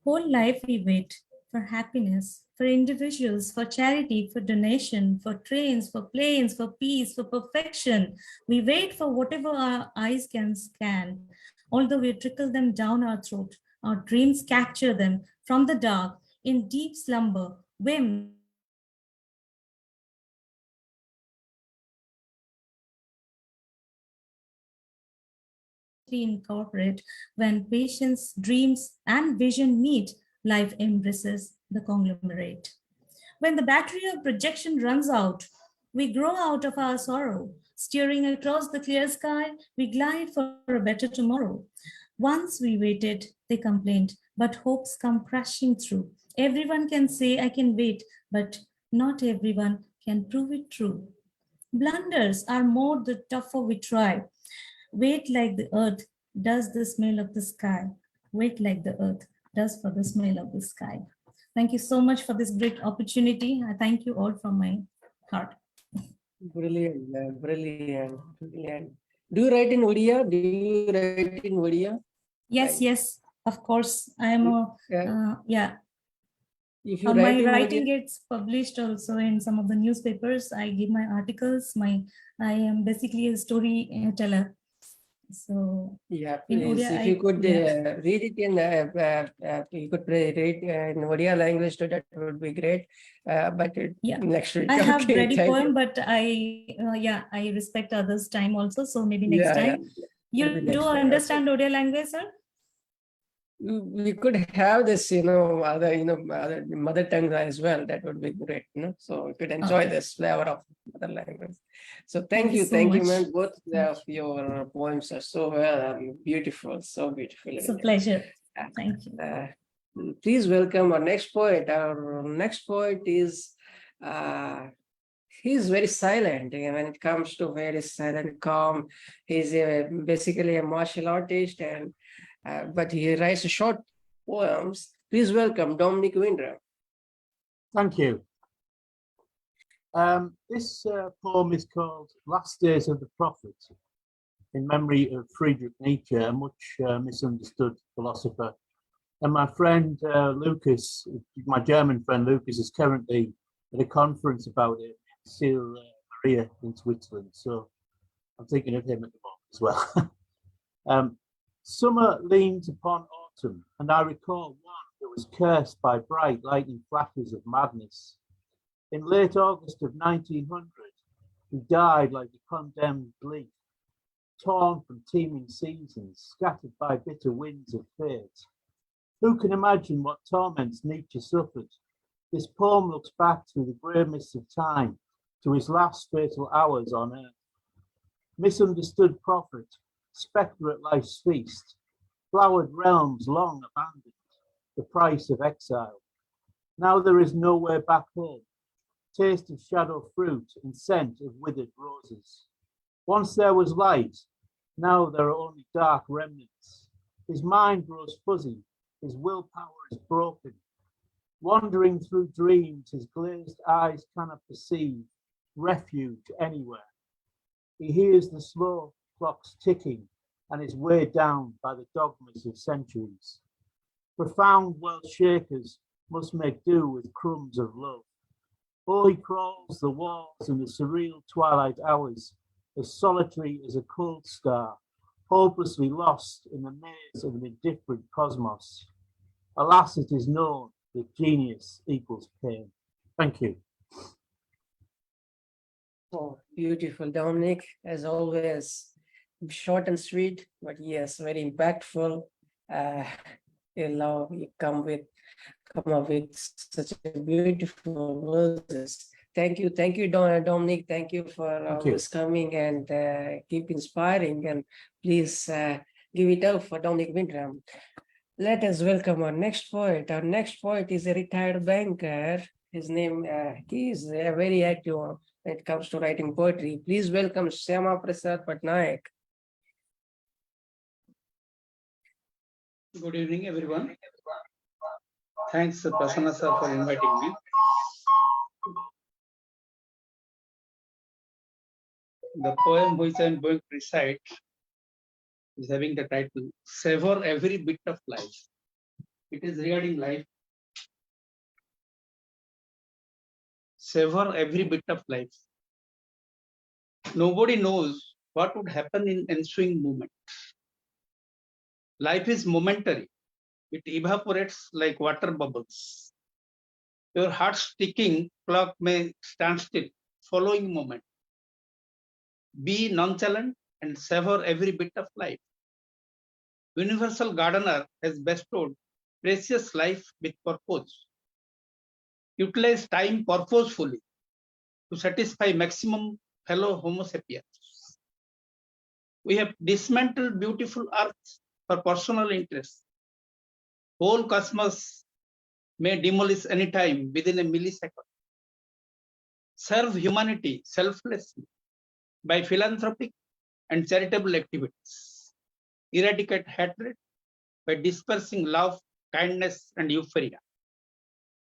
Whole life we wait for happiness, for individuals, for charity, for donation, for trains, for planes, for peace, for perfection. We wait for whatever our eyes can scan. Although we trickle them down our throat, our dreams capture them from the dark in deep slumber, whim. Incorporate when patience, dreams, and vision meet, life embraces the conglomerate. When the battery of projection runs out, we grow out of our sorrow. Steering across the clear sky, we glide for a better tomorrow. Once we waited, they complained, but hopes come crashing through. Everyone can say, I can wait, but not everyone can prove it true. Blunders are more the tougher we try. Wait like the earth does the smell of the sky. Wait like the earth does for the smell of the sky. Thank you so much for this great opportunity. I thank you all from my heart. Brilliant, man. Brilliant. Do you write in Odia? Yes. Of course, I am a, yeah. If you My write in writing Mulya, gets published also in some of the newspapers. I give my articles. I am basically a storyteller. So yeah, in please, Odia, if you could yeah. read it in, you could read in Odia language, so that would be great. But Yeah, next week, I have okay, ready thank poem, you. but I respect others' time also. So maybe next Yeah, time. You maybe do next time. understand Odia language, sir? We could have this, other mother tongue as well. That would be great, So we could enjoy this flavor of mother language. So Thank you so thank you, much. ma'am. Both of your poems are so beautiful, so beautiful. It's a pleasure. Thank you. Please welcome our next poet. Our next poet is, he's very silent when it comes to very silent, calm. He's basically a martial artist, and but he writes short poems. Please welcome Dominic Windram. Thank you. This poem is called Last Days of the Prophet, in memory of Friedrich Nietzsche, a much misunderstood philosopher. And my friend Lucas, my German friend Lucas, is currently at a conference about it in Sylvia Lay in Switzerland. So I'm thinking of him at the moment as well. Summer leans upon autumn, and I recall one that was cursed by bright lightning flashes of madness. In late August of 1900, he died like a condemned leaf, torn from teeming seasons, scattered by bitter winds of fate. Who can imagine what torments Nietzsche suffered? This poem looks back through the grey mists of time to his last fatal hours on earth. Misunderstood prophet, spectre at life's feast, flowered realms long abandoned, the price of exile. Now there is no way back home, taste of shadow fruit and scent of withered roses. Once there was light, now there are only dark remnants. His mind grows fuzzy, his willpower is broken. Wandering through dreams, his glazed eyes cannot perceive refuge anywhere. He hears the slow clocks ticking and is weighed down by the dogmas of centuries. Profound world shakers must make do with crumbs of love. Oh, he crawls the walls in the surreal twilight hours, as solitary as a cold star, hopelessly lost in the maze of an indifferent cosmos. Alas, it is known that genius equals pain. Thank you. Oh, beautiful, Dominic, as always, short and sweet, but yes, very impactful. You come up with such a beautiful verses. Thank you, Dominic. Thank you for always coming and keep inspiring. And please give it up for Dominic Windram. Let us welcome our next poet. Our next poet is a retired banker. His name, he is very active when it comes to writing poetry. Please welcome Shyama Patnaik. Good evening, everyone. Thanks, Prasanna sir, for inviting me. The poem which I am going to recite is having the title, Savor Every Bit of Life. It is regarding life. Savor every bit of life. Nobody knows what would happen in ensuing moment. Life is momentary. It evaporates like water bubbles. Your heart's ticking clock may stand still, following moment. Be nonchalant and savor every bit of life. Universal Gardener has bestowed precious life with purpose. Utilize time purposefully to satisfy maximum fellow Homo sapiens. We have dismantled beautiful earth for personal interest. Whole cosmos may demolish any time within a millisecond. Serve humanity selflessly by philanthropic and charitable activities. Eradicate hatred by dispersing love, kindness, and euphoria.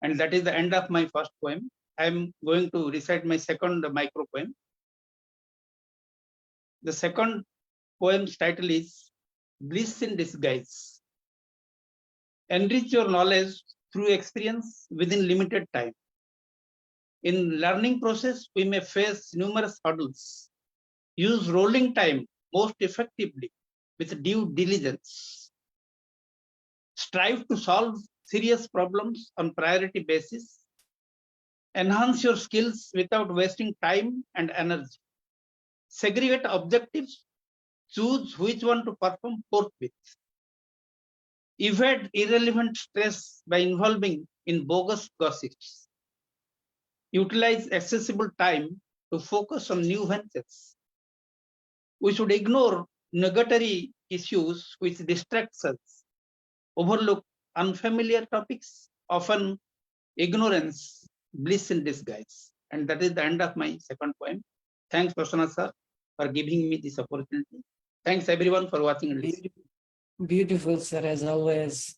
And that is the end of my first poem. I am going to recite my second micro poem. The second poem's title is Bliss in Disguise. Enrich your knowledge through experience within limited time. In learning process, we may face numerous hurdles. Use rolling time most effectively with due diligence. Strive to solve serious problems on priority basis. Enhance your skills without wasting time and energy. Segregate objectives. Choose which one to perform forthwith. Evade irrelevant stress by involving in bogus gossips. Utilize accessible time to focus on new ventures. We should ignore nugatory issues which distract us. Overlook unfamiliar topics, often ignorance, bliss in disguise. And that is the end of my second poem. Thanks, Prasanna sir, for giving me this opportunity. Thanks everyone for watching and listening. Beautiful, sir, as always.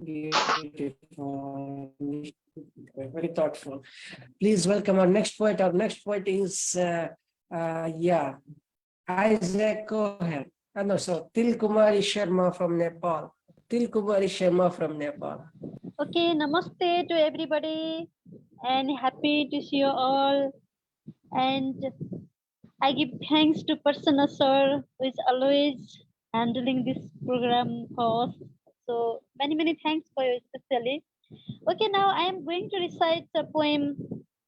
Beautiful. Very thoughtful. Please welcome our next poet. Our next poet is, Isaac Cohen. No, so Til Kumari Sharma from Nepal. Til Kumari Sharma from Nepal. Okay, namaste to everybody and happy to see you all. And I give thanks to Prasanna sir, who is always handling this program for us. So many thanks for you especially. Okay, now I am going to recite a poem,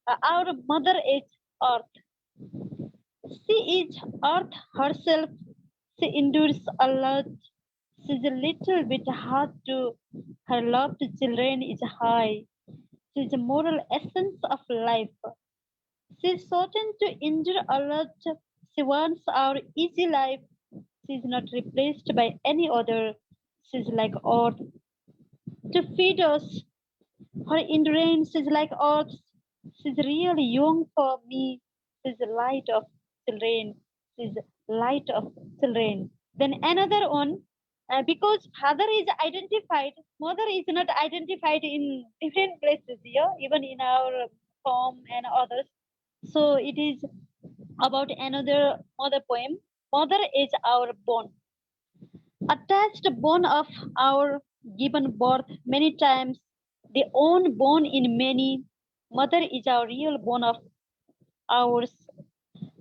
Our Mother is Earth. She is Earth herself. She endures a lot. She's a little bit hard to her love to children is high. She's the moral essence of life. She's certain to endure a lot. She wants our easy life. She's not replaced by any other. She's like earth to feed us. Her endurance is like earth. She's really young for me. She's the light of children. She's light of children. Then another one, because father is identified, mother is not identified in different places here, even in our poem and others. So it is about another poem. Mother is our bone. Attached bone of our given birth many times, the own bone in many. Mother is our real bone of ours.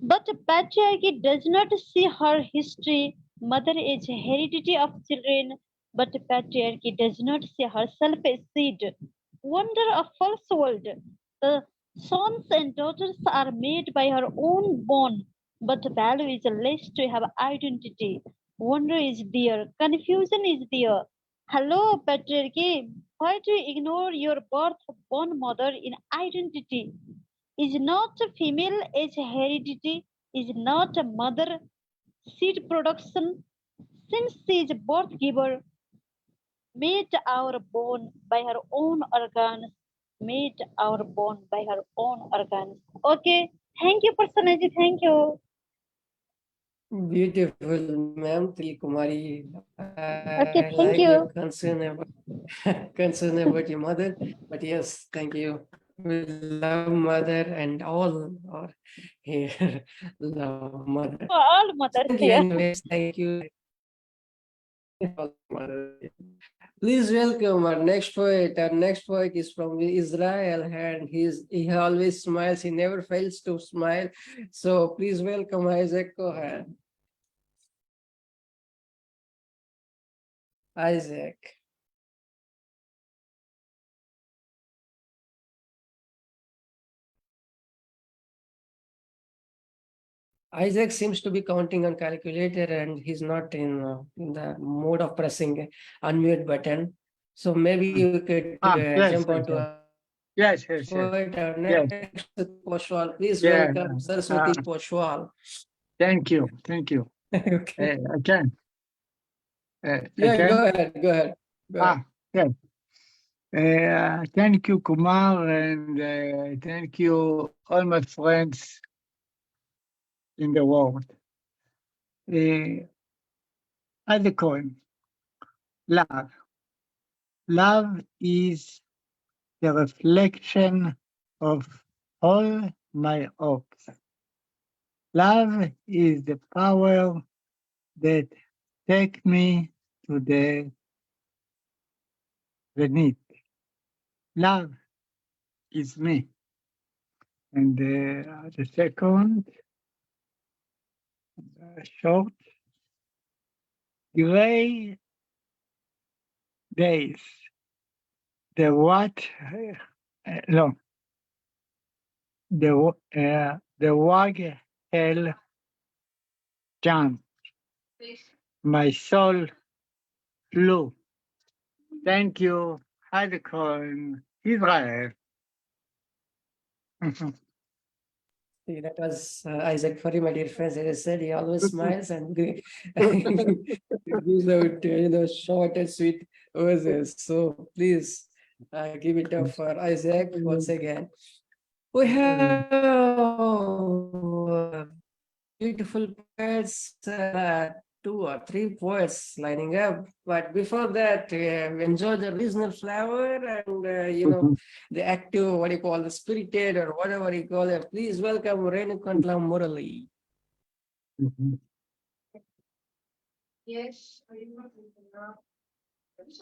But patriarchy does not see her history. Mother is heredity of children, but patriarchy does not see herself a seed. Wonder of false world. The sons and daughters are made by her own bone, but value is less to have identity. Wonder is there, confusion is there. Hello, patriarchy. Why do you ignore your birth-born mother in identity? Is not a female as heredity, is not a mother seed production, since she is a birth giver, made our bone by her own organs, made our bone by her own organs. Okay, thank you, Prasannaji, thank you. Beautiful, ma'am, Til Kumari. Okay, thank like you. your concern about your mother, but yes, thank you. We love mother and all are here love mother. For all mothers Thank you, here. anyways, thank you. Please welcome our next poet. Our next poet is from Israel, and he always smiles. He never fails to smile. So please welcome Isaac Cohen. Isaac. Isaac seems to be counting on calculator, and he's not in the mode of pressing unmute button. So maybe you could jump onto a Yes. poet. Our next Poswal. Please welcome Saraswati Poswal. Thank you. Okay. I can. Go ahead. Okay. Thank you, Kumar, and thank you, all my friends in the world. As a coin, love. Love is the reflection of all my hopes. Love is the power that takes me to the beneath. Love is me. And the second, short, gray days. The what? No. The wag hell jump. My soul flew. Thank you. Hadkon Israel. See, that was Isaac Furry, my dear friends. As I said, he always smiles and gives out, short and sweet verses. So please give it up for Isaac once again. We have beautiful poets, 2 or 3 poets lining up. But before that, enjoy the regional flavor and, the active, what you call the spirited or whatever you call it. Please welcome Renukantla Murali. Yes.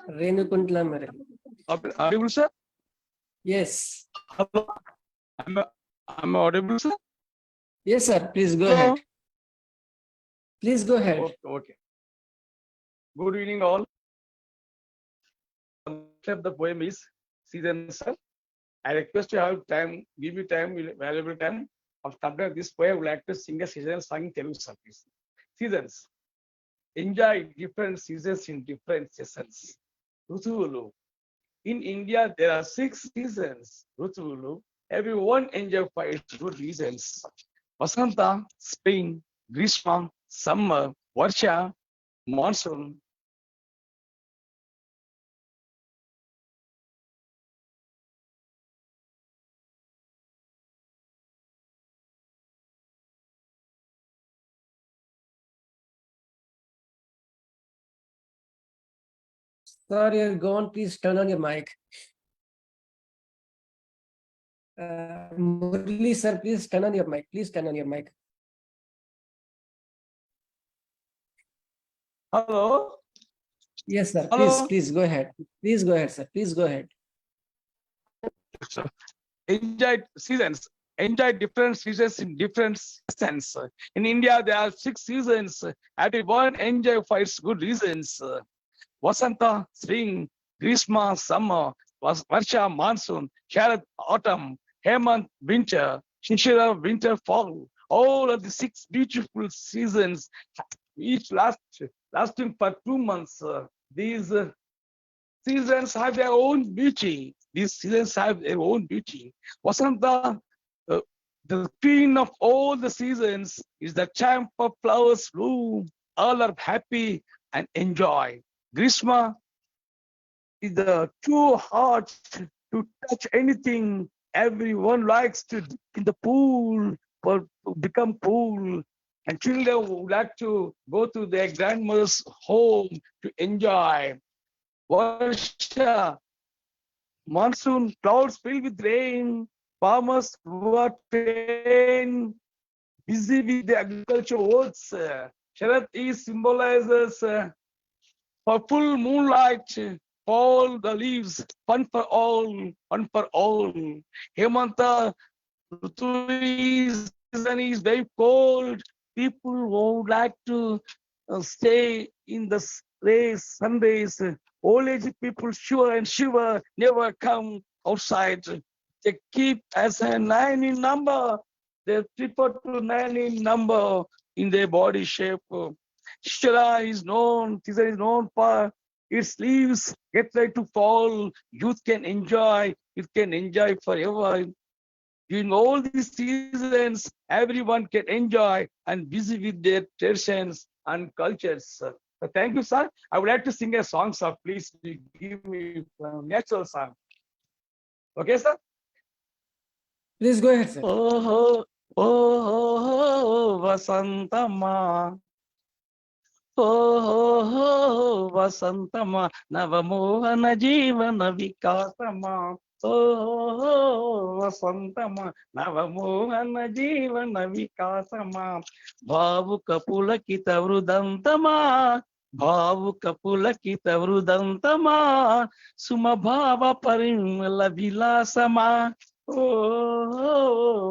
Renukantla Murali. Audible, sir? Yes. Hello. I'm audible, sir? Yes, sir. Please go Hello? ahead. Please go ahead. Okay. Good evening, all. The poem is Season, sir. I request you have time, give you time, valuable time. After this poem, I would like to sing a seasonal song in Telugu, sir, please. Seasons. Enjoy different seasons in different seasons. Rutuvulu. In India, there are 6 seasons. Rutuvulu. Everyone enjoy for its good reasons. Vasanta, spring, Grishma, summer, Varsha, monsoon. Sorry, go on. Please turn on your mic. Murali, sir, please turn on your mic. Please turn on your mic. Hello? Yes, sir. Hello? Please go ahead. Please go ahead, sir. Please go ahead. Enjoy seasons. Enjoy different seasons in different seasons. In India, there are 6 seasons. Everyone enjoy for its good reasons. Vasanta, spring, Grishma, summer, Varsha, monsoon, Sharad, autumn, Hemant, winter, Shishira, winter, fall. All of the 6 beautiful seasons, each lasting for 2 months. These seasons have their own beauty. These seasons have their own beauty. Vasanta, the queen of all the seasons, is the time for flowers bloom. All are happy and enjoy. Grishma is the true heart to touch anything. Everyone likes to dip in the pool or to become cool. And children would like to go to their grandmother's home to enjoy. Varsha, monsoon, clouds filled with rain. Farmers who are trained, busy with the agriculture works. Sharad symbolizes for full moonlight, fall the leaves, fun for all, fun for all. Hemanta, season is very cold. People would like to stay in the rays, sun rays. Old age people shiver and shiver, never come outside. They keep as a 9 in number. They prefer to 9 in number in their body shape. Shara is known, season is known for its leaves get ready to fall. Youth can enjoy, it can enjoy forever. During all these seasons, everyone can enjoy and busy with their traditions and cultures. So thank you, sir. I would like to sing a song, sir. Please give me a natural song. Okay, sir? Please go ahead, sir. Oh, Vasantama. Oh, Vasantama. Navamohana Jivana Vikasama. Oh, Vasantama. Navamohana Jivana Vikasama. Bhavuka Pulakita Vrudantama. भावुक पुलकित वृदन्तमा सुमभाव परिमल विलासमा ओ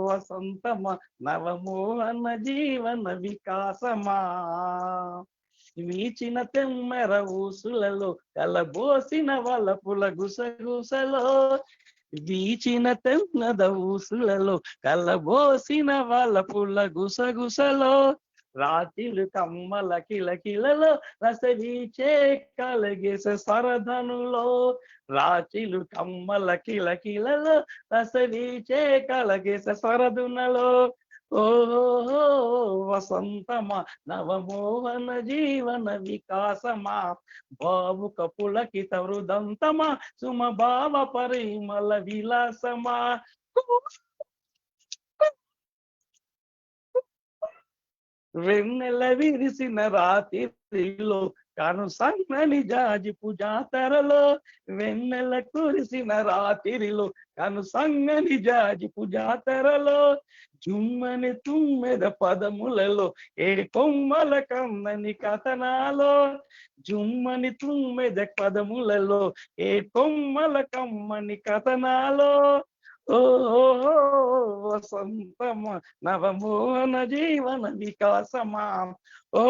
वसन्तमा नवमोहन जीवन विकासमा వీచిన తెమ్మెర ఊసులలో కలబోసిన వలపుల గుసగుసలో వీచిన తెమ్మద ఊసులలో కలబోసిన వలపుల గుసగుసలో రాత్రిలు కమ్మల కిలకిలలో రసవీచే కలగేసే సరధనులో రాత్రిలు కమ్మల కిలకిలలో రసవీచే కలగేసే సరధునలో ఓ వసంతమా నవమోహన జీవన వికాసమా భావుక పులకిత వృదంతమా సుమ భావ పరిమళ విలాసమా వెన్నెల విరిసిన రాత్రిలో కాను సన్నని జాజిపు జాతరలో వెన్నెల కురిసిన రాత్రిలో కాను సన్నని జాజిపు జాతరలో జుమ్మని తుమ్మెద పదములలో ఏ కొమ్మల కన్నని కథనాలో జుమ్మని తుమ్మెద పదములలో ఏ కొమ్మల కమ్మని కథనాలో ఓ వసంతమా నవమోహన జీవన వికాసమా ఓ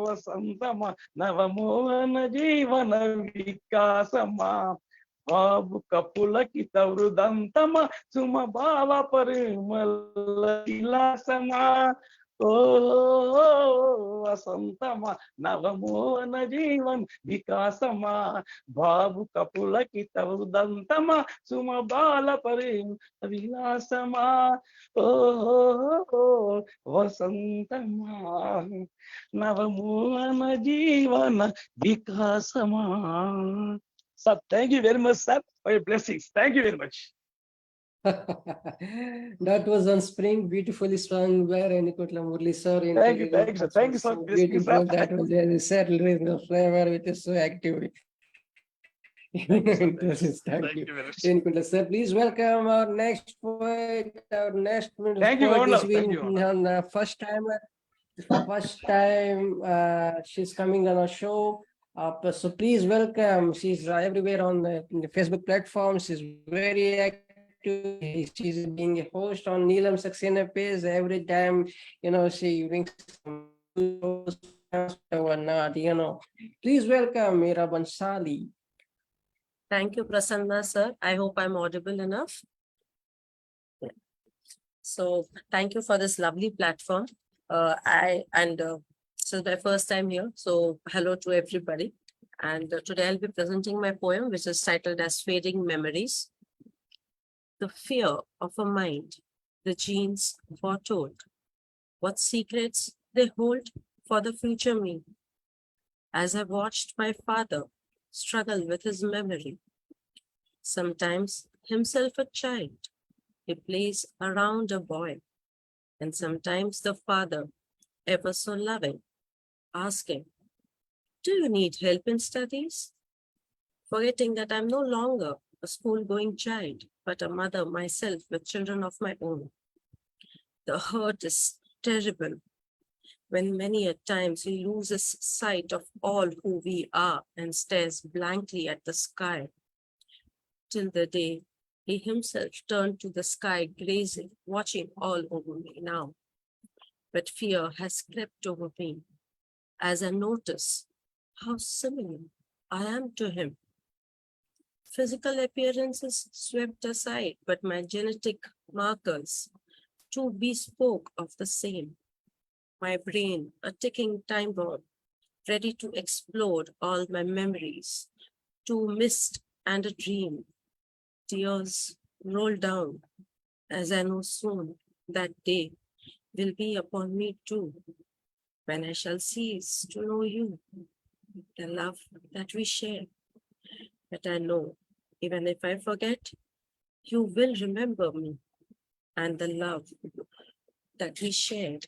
వసంతమా నవమోహన జీవన వికాసమా భావుక పులకిత వృదంతమా సుమ భావ పరిమళ విలాసమా ఓ వసంతమా నవమోహన జీవన్ వికాసమా భావుక పులకిత వృదంతమా సుమ బాల పరిమళ విలాసమా ఓ వసంతమా నవమోహన జీవన వికాసమా. Sir, thank you very much, sir, for your blessings. Thank you very much. That was on spring, beautifully sung by Renikotla Murli sir. Thank you, sir. Thank you, sir. So beautiful. That was a settled rhythm of flavor, which is so active. Thank you very much. Renikotla sir, please welcome our next poet. Our next poet is been on the first time. She's coming on our show. So please welcome. She's everywhere on the Facebook platform. She's very active. She's being a host on Neelam Saxena page every time. She brings or not. Please welcome Meera Bansali. Thank you, Prasanna sir. I hope I'm audible enough. So thank you for this lovely platform. This is my first time here, so hello to everybody. And today I'll be presenting my poem, which is titled as Fading Memories. The fear of a mind, the genes foretold, what secrets they hold for the future me. As I watched my father struggle with his memory, sometimes himself a child, he plays around a boy, and sometimes the father, ever so loving, asking, do you need help in studies? Forgetting that I'm no longer a school-going child, but a mother myself with children of my own. The hurt is terrible when many a times he loses sight of all who we are and stares blankly at the sky, till the day he himself turned to the sky grazing, watching all over me now. But fear has crept over me as I notice how similar I am to him. Physical appearance is swept aside, but my genetic markers too bespoke of the same. My brain, a ticking time bomb, ready to explode all my memories, two mist and a dream. Tears roll down as I know soon that day will be upon me too, when I shall cease to know you, the love that we share. But I know, even if I forget, you will remember me and the love that we shared,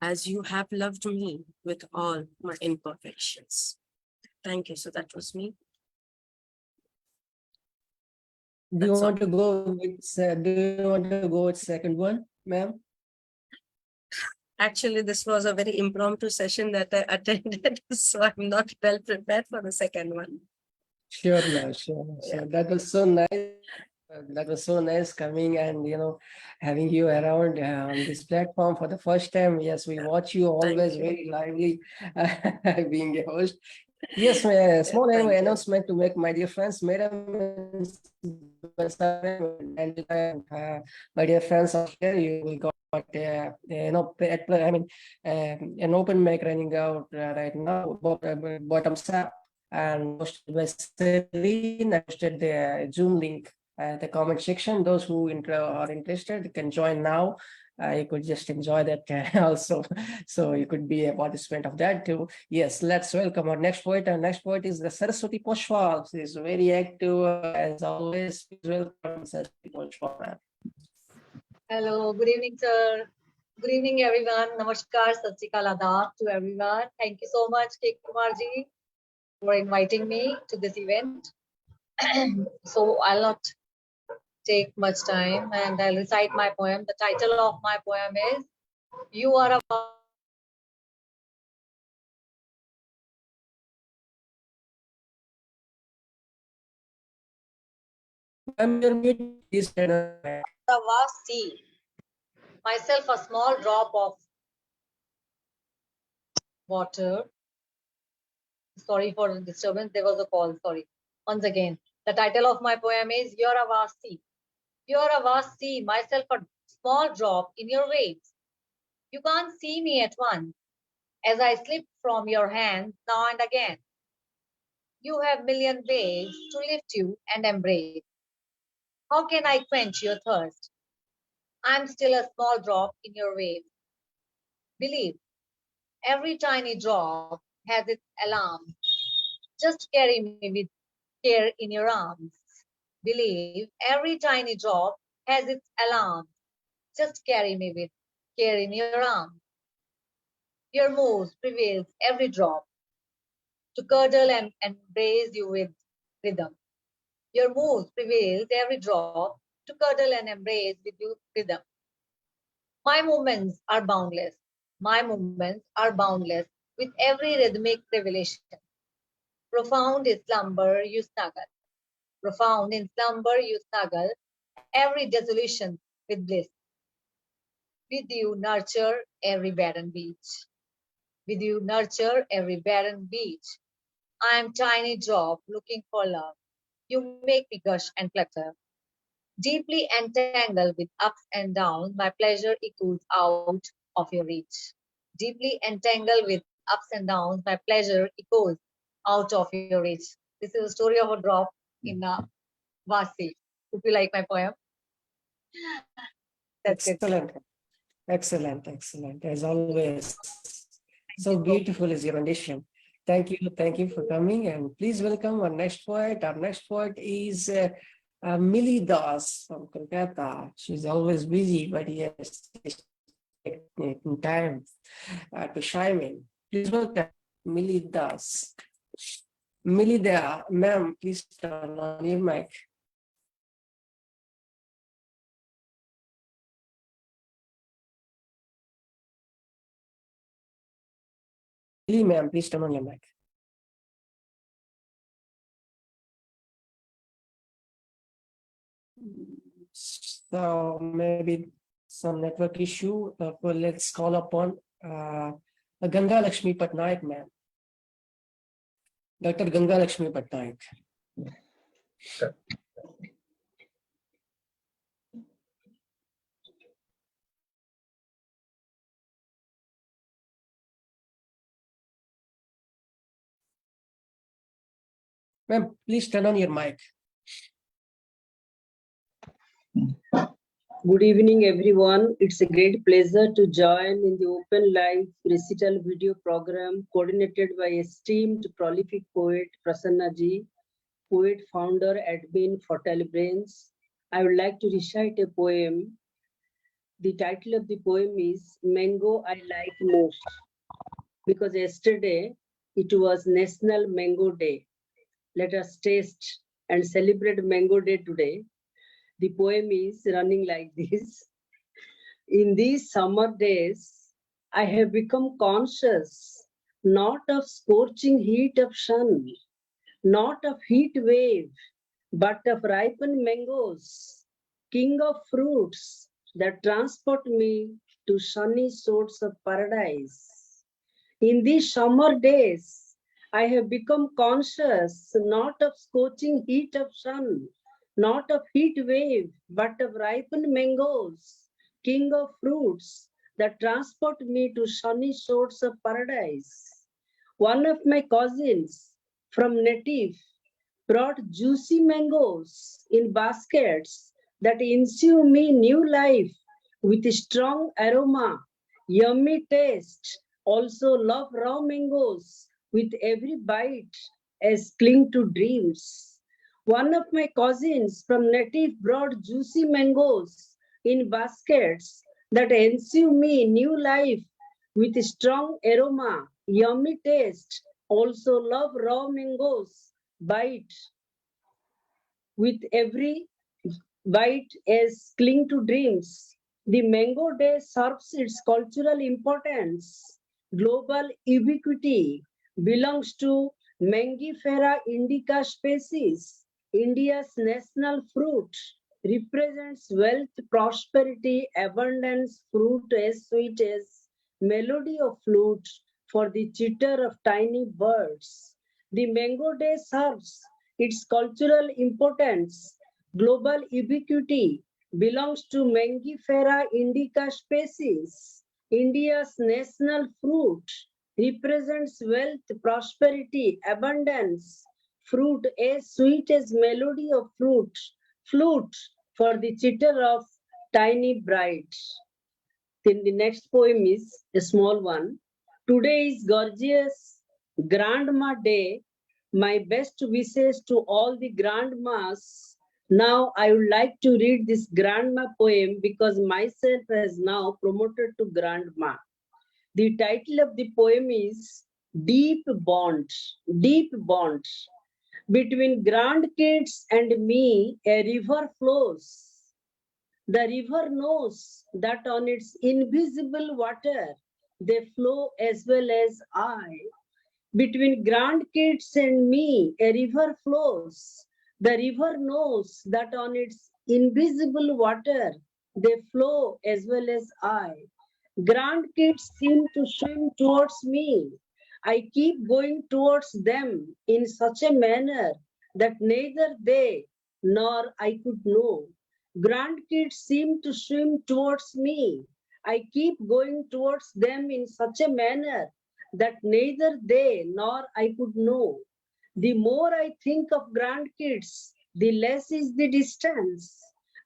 as you have loved me with all my imperfections. Thank you. So that was me. Do you want to go with second one, ma'am? Actually, this was a very impromptu session that I attended, so I'm not well prepared for the second one. Sure, ma'am, sure. Yeah. That was so nice. That was so nice coming and, having you around on this platform for the first time. Yes, we watch you always you. very lively being a host. Yes, a small announcement to make, my dear friends. Madam, and my dear friends out here, you got an open mic running out right now, bottoms up, and posted by Celine. I posted the Zoom link at the comment section. Those who are interested can join now. You could just enjoy that also. So you could be a participant of that too. Yes, let's welcome our next poet. Our next poet is the Saraswati Poswal. She is very active as always. Please welcome Saraswati Poswal. Hello, good evening, sir. Good evening, everyone. Namaskar, Sat Sri Akal, Adab to everyone. Thank you so much, K. Kumarji, for inviting me to this event. So I'll not take much time and I'll recite my poem. The title of my poem is You Are a vast sea, myself a small drop of water. Sorry for the disturbance, there was a call, sorry. Once again, the title of my poem is You're a vast sea. You're a vast sea, myself a small drop in your waves. You can't see me at once as I slip from your hands now and again. You have million waves to lift you and embrace. How can I quench your thirst? I'm still a small drop in your wave. Believe, every tiny drop has its alarm. Just carry me with care in your arms. Believe, every tiny drop has its alarm. Just carry me with care in your arms. Your moves prevails every drop to cuddle and embrace you with rhythm. Your moves prevails every drop to cuddle and embrace with you rhythm. My movements are boundless. My movements are boundless with every rhythmic revelation. Profound in slumber you snuggle. Profound in slumber you snuggle every dissolution with bliss. With you nurture every barren beach. With you nurture every barren beach. I am tiny drop looking for love. You make me gush and flutter. Deeply entangled with ups and downs, my pleasure echoes out of your reach. Deeply entangled with ups and downs, my pleasure echoes out of your reach. This is a story of a drop in a vast sea. Hope you like my poem. That's Excellent. it. Excellent, excellent. As always, so beautiful is your rendition. Thank you for coming, and please welcome our next poet. Our next poet is Millie Das from Kolkata. She's always busy, but yes, taking time to chime in. Please welcome Millie Das. Millie there, ma'am, please turn on your mic. Millie, ma'am, please turn on your mic. So maybe some network issue. Well, let's call upon Gangalaxmi Patnaik, ma'am. Dr. Gangalaxmi Patnaik. Ma'am, please turn on your mic. Good evening, everyone. It's a great pleasure to join in the open live recital video program coordinated by esteemed prolific poet Prasanna Ji, poet founder admin Fertile Brains. I would like to recite a poem. The title of the poem is Mango I Like Most, because yesterday it was National Mango Day. Let us taste and celebrate Mango Day today. The poem is running like this. In these summer days, I have become conscious not of scorching heat of sun, not of heat wave, but of ripened mangoes, king of fruits that transport me to sunny shores of paradise. In these summer days, I have become conscious not of scorching heat of sun, not of heat wave, but of ripened mangoes, king of fruits that transport me to sunny shores of paradise. One of my cousins from native brought juicy mangoes in baskets that ensue me new life with strong aroma, yummy taste. Also love raw mangoes with every bite as cling to dreams. One of my cousins from native brought juicy mangoes in baskets that ensue me new life with strong aroma, yummy taste. Also love raw mangoes bite with every bite as cling to dreams. The Mango Day serves its cultural importance. Global ubiquity belongs to Mangifera indica species. India's national fruit represents wealth, prosperity, abundance, fruit as sweet as melody of flute for the chitter of tiny birds. The Mango Day serves its cultural importance. Global ubiquity belongs to Mangifera indica species. India's national fruit represents wealth, prosperity, abundance, fruit as sweet as melody of fruit, flute for the chitter of tiny brides. Then the next poem is a small one. Today is gorgeous Grandma Day. My best wishes to all the grandmas. Now I would like to read this grandma poem because myself has now promoted to grandma. The title of the poem is Deep Bond. Deep Bond. Between grandkids and me, a river flows. The river knows that on its invisible water, they flow as well as I. Between grandkids and me, a river flows. The river knows that on its invisible water, they flow as well as I. Grandkids seem to swim towards me. I keep going towards them in such a manner that neither they nor I could know. Grandkids seem to swim towards me. I keep going towards them in such a manner that neither they nor I could know. The more I think of grandkids, the less is the distance.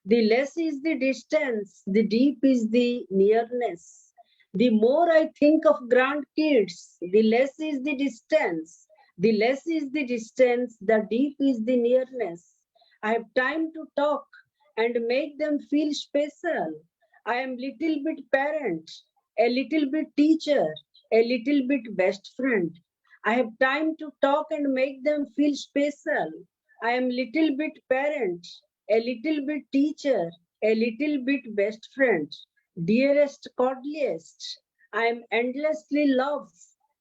The less is the distance, the deep is the nearness. The more I think of grandkids, the less is the distance. The less is the distance, the deep is the nearness. I have time to talk and make them feel special. I am little bit parent, a little bit teacher, a little bit best friend. I have time to talk and make them feel special. I am little bit parent, a little bit teacher, a little bit best friend. Dearest, godliest, I am endlessly love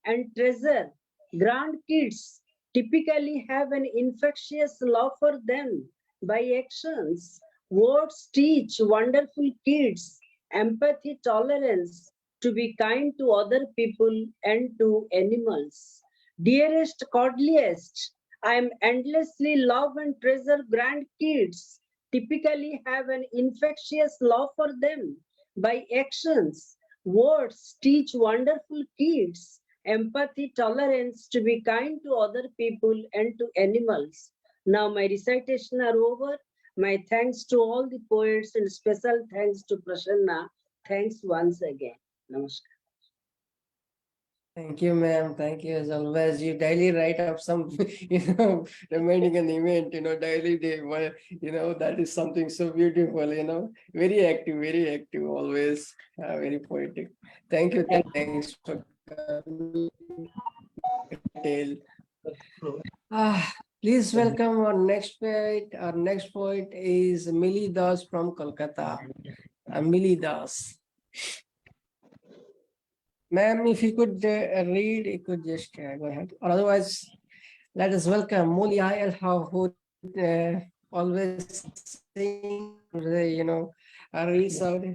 and treasure. Grandkids typically have an infectious love for them by actions. Words teach wonderful kids empathy, tolerance, to be kind to other people and to animals. Dearest, godliest, I am endlessly love and treasure grandkids, typically have an infectious love for them by actions. Words teach wonderful kids empathy, tolerance, to be kind to other people and to animals. Now my recitation are over. My thanks to all the poets and special thanks to Prasanna. Thanks once again. Namaskar. Thank you, ma'am. Thank you as always. You daily write up some, reminding an event, daily day. That is something so beautiful, very active always, very poetic. Thank you. Thanks for coming. Please welcome our next poet. Our next poet is Millie Das from Kolkata. Millie Das. Ma'am, if you could read, you could just go ahead. Or otherwise, let us welcome Mulya Elha, who always sing, reads out.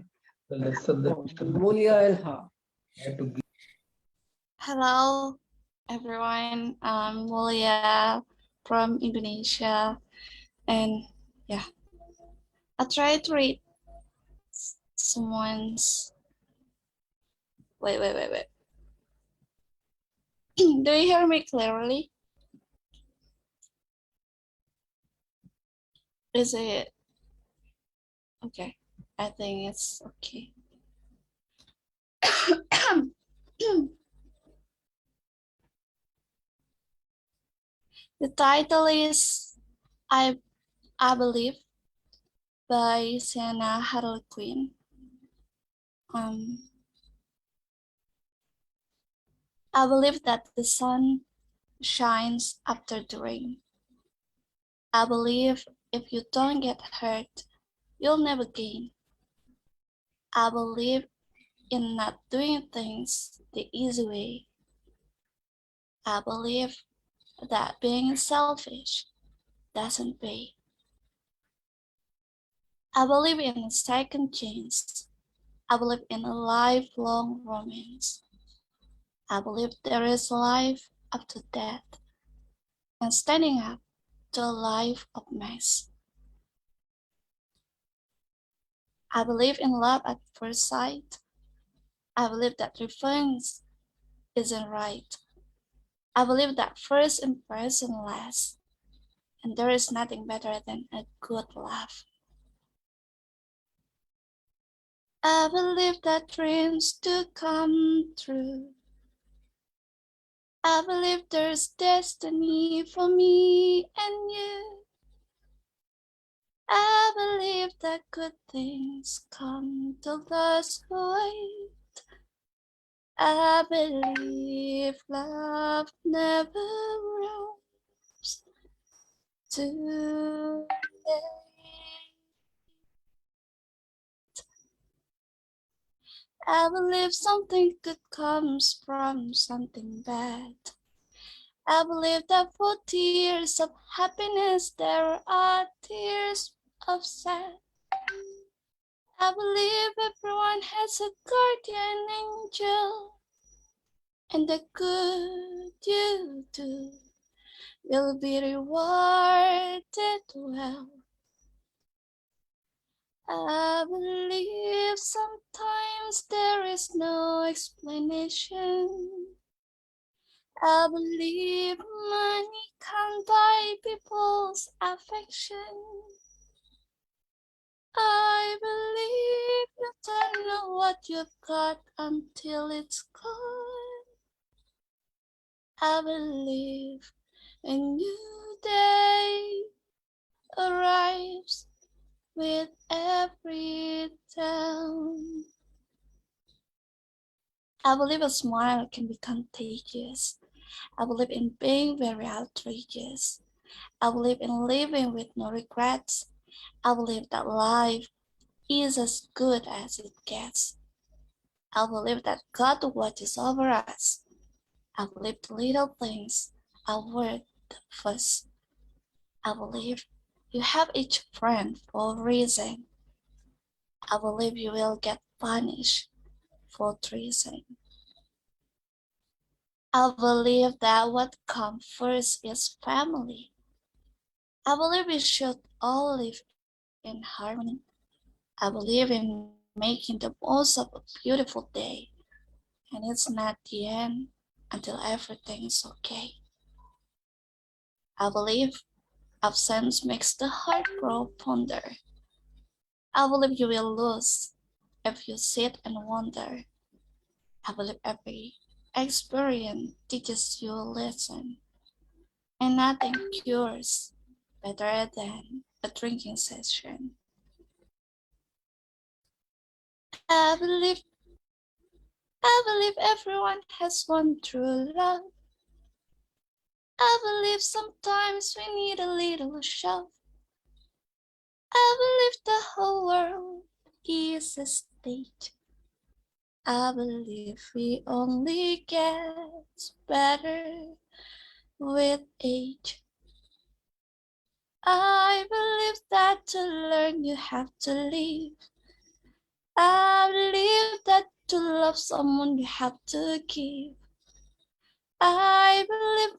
Mulya Elha. Hello, everyone. I'm Mulya from Indonesia, and yeah, I try to read someone's. Wait. Do you hear me clearly? Is it okay? I think it's okay. The title is I Believe by Sienna Harlequin. I believe that the sun shines after the rain. I believe if you don't get hurt, you'll never gain. I believe in not doing things the easy way. I believe that being selfish doesn't pay. I believe in a second chance. I believe in a lifelong romance. I believe there is life after death and standing up to a life of mess. I believe in love at first sight. I believe that revenge isn't right. I believe that first impression lasts, and there is nothing better than a good laugh. I believe that dreams do come true. I believe there's destiny for me and you. I believe that good things come to those who wait. I believe love never runs too late. I believe something good comes from something bad. I believe that for tears of happiness there are tears of sad. I believe everyone has a guardian angel, and the good you do will be rewarded well. I believe sometimes there is no explanation. I believe money can't buy people's affection. I believe you don't know what you've got until it's gone. I believe a new day arrives with every dawn. I believe a smile can be contagious. I believe in being very outrageous. I believe in living with no regrets. I believe that life is as good as it gets. I believe that God watches over us. I believe the little things are worth the fuss. I believe you have each friend for a reason. I believe you will get punished for treason. I believe that what comes first is family. I believe we should all live in harmony. I believe in making the most of a beautiful day, and it's not the end until everything is okay. I believe absence makes the heart grow fonder. I believe you will lose if you sit and wonder. I believe every experience teaches you a lesson, and nothing cures better than a drinking session. I believe everyone has one true love. I believe sometimes we need a little shove. I believe the whole world is a stage. I believe we only get better with age. I believe that to learn you have to live. I believe that to love someone you have to give. I believe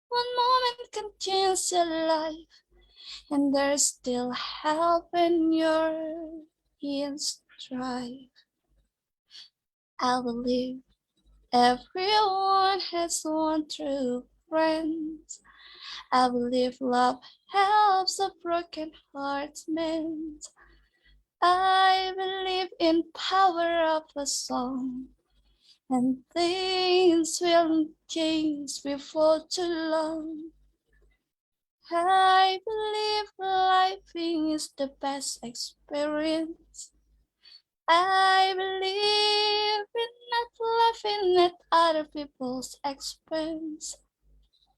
one moment can change your life, and there's still help in your in strife. I believe everyone has one true friend. I believe love helps a broken heart mend. I believe in power of a song, and things will change before too long. I believe living is the best experience. I believe in not laughing at other people's expense.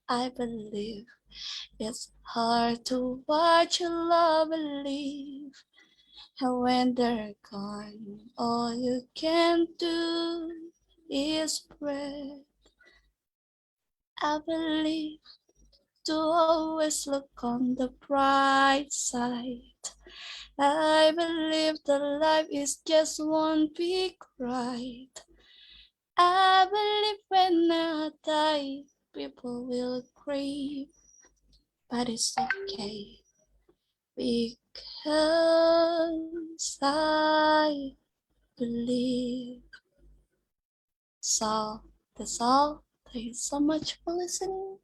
I believe it's hard to watch your love and leave. And when they're gone, all you can do is pray. I believe to always look on the bright side. I believe that life is just one big ride. I believe when I die, people will grieve, but it's okay, because I believe. So that's all. Thank you so much for listening.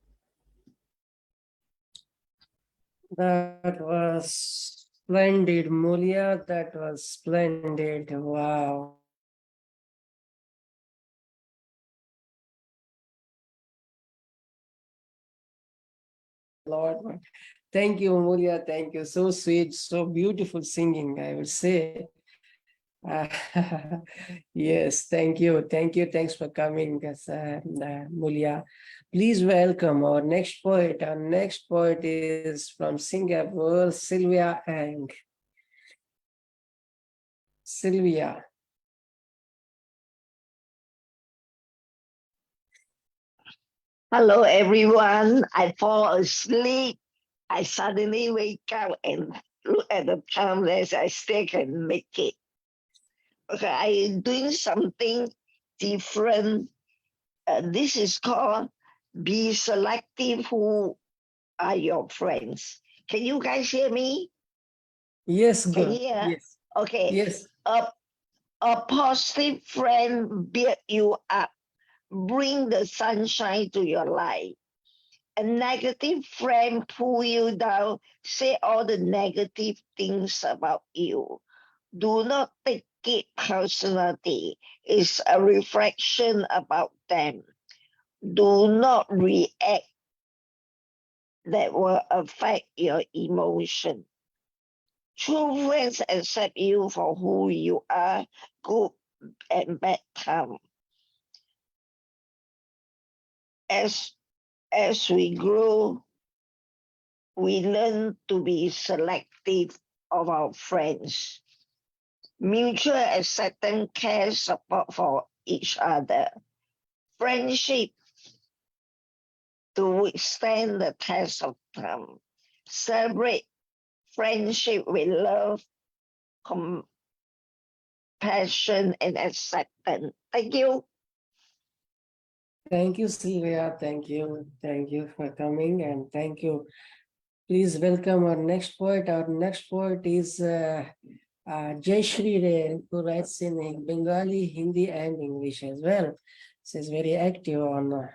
That was splendid, Mulya. That was splendid. Wow. Lord, thank you, Mulya. Thank you. So sweet, so beautiful singing, I would say. Yes, thank you. Thank you. Thanks for coming, Mulya. Please welcome our next poet. Our next poet is from Singapore, Sylvia Ang. Sylvia. Hello, everyone. I fall asleep. I suddenly wake up and look at the time as I still can make it. Okay, I'm doing something different. This is called be selective who are your friends. Can you guys hear me? Yes, Can good. you hear? Yes. Okay. Yes. A positive friend build you up, bring the sunshine to your life. A negative friend pull you down, say all the negative things about you. Do not take it personally. It's a reflection about them. Do not react that will affect your emotion. True friends accept you for who you are, good and bad time. As we grow, we learn to be selective of our friends. Mutual acceptance, care, support for each other. Friendship to withstand the test of time. Celebrate friendship with love, compassion, and acceptance. Thank you. Thank you, Sylvia. Thank you. Thank you for coming, and thank you. Please welcome our next poet. Our next poet is Jayashree Trao, who writes in Bengali, Hindi, and English as well. She's very active on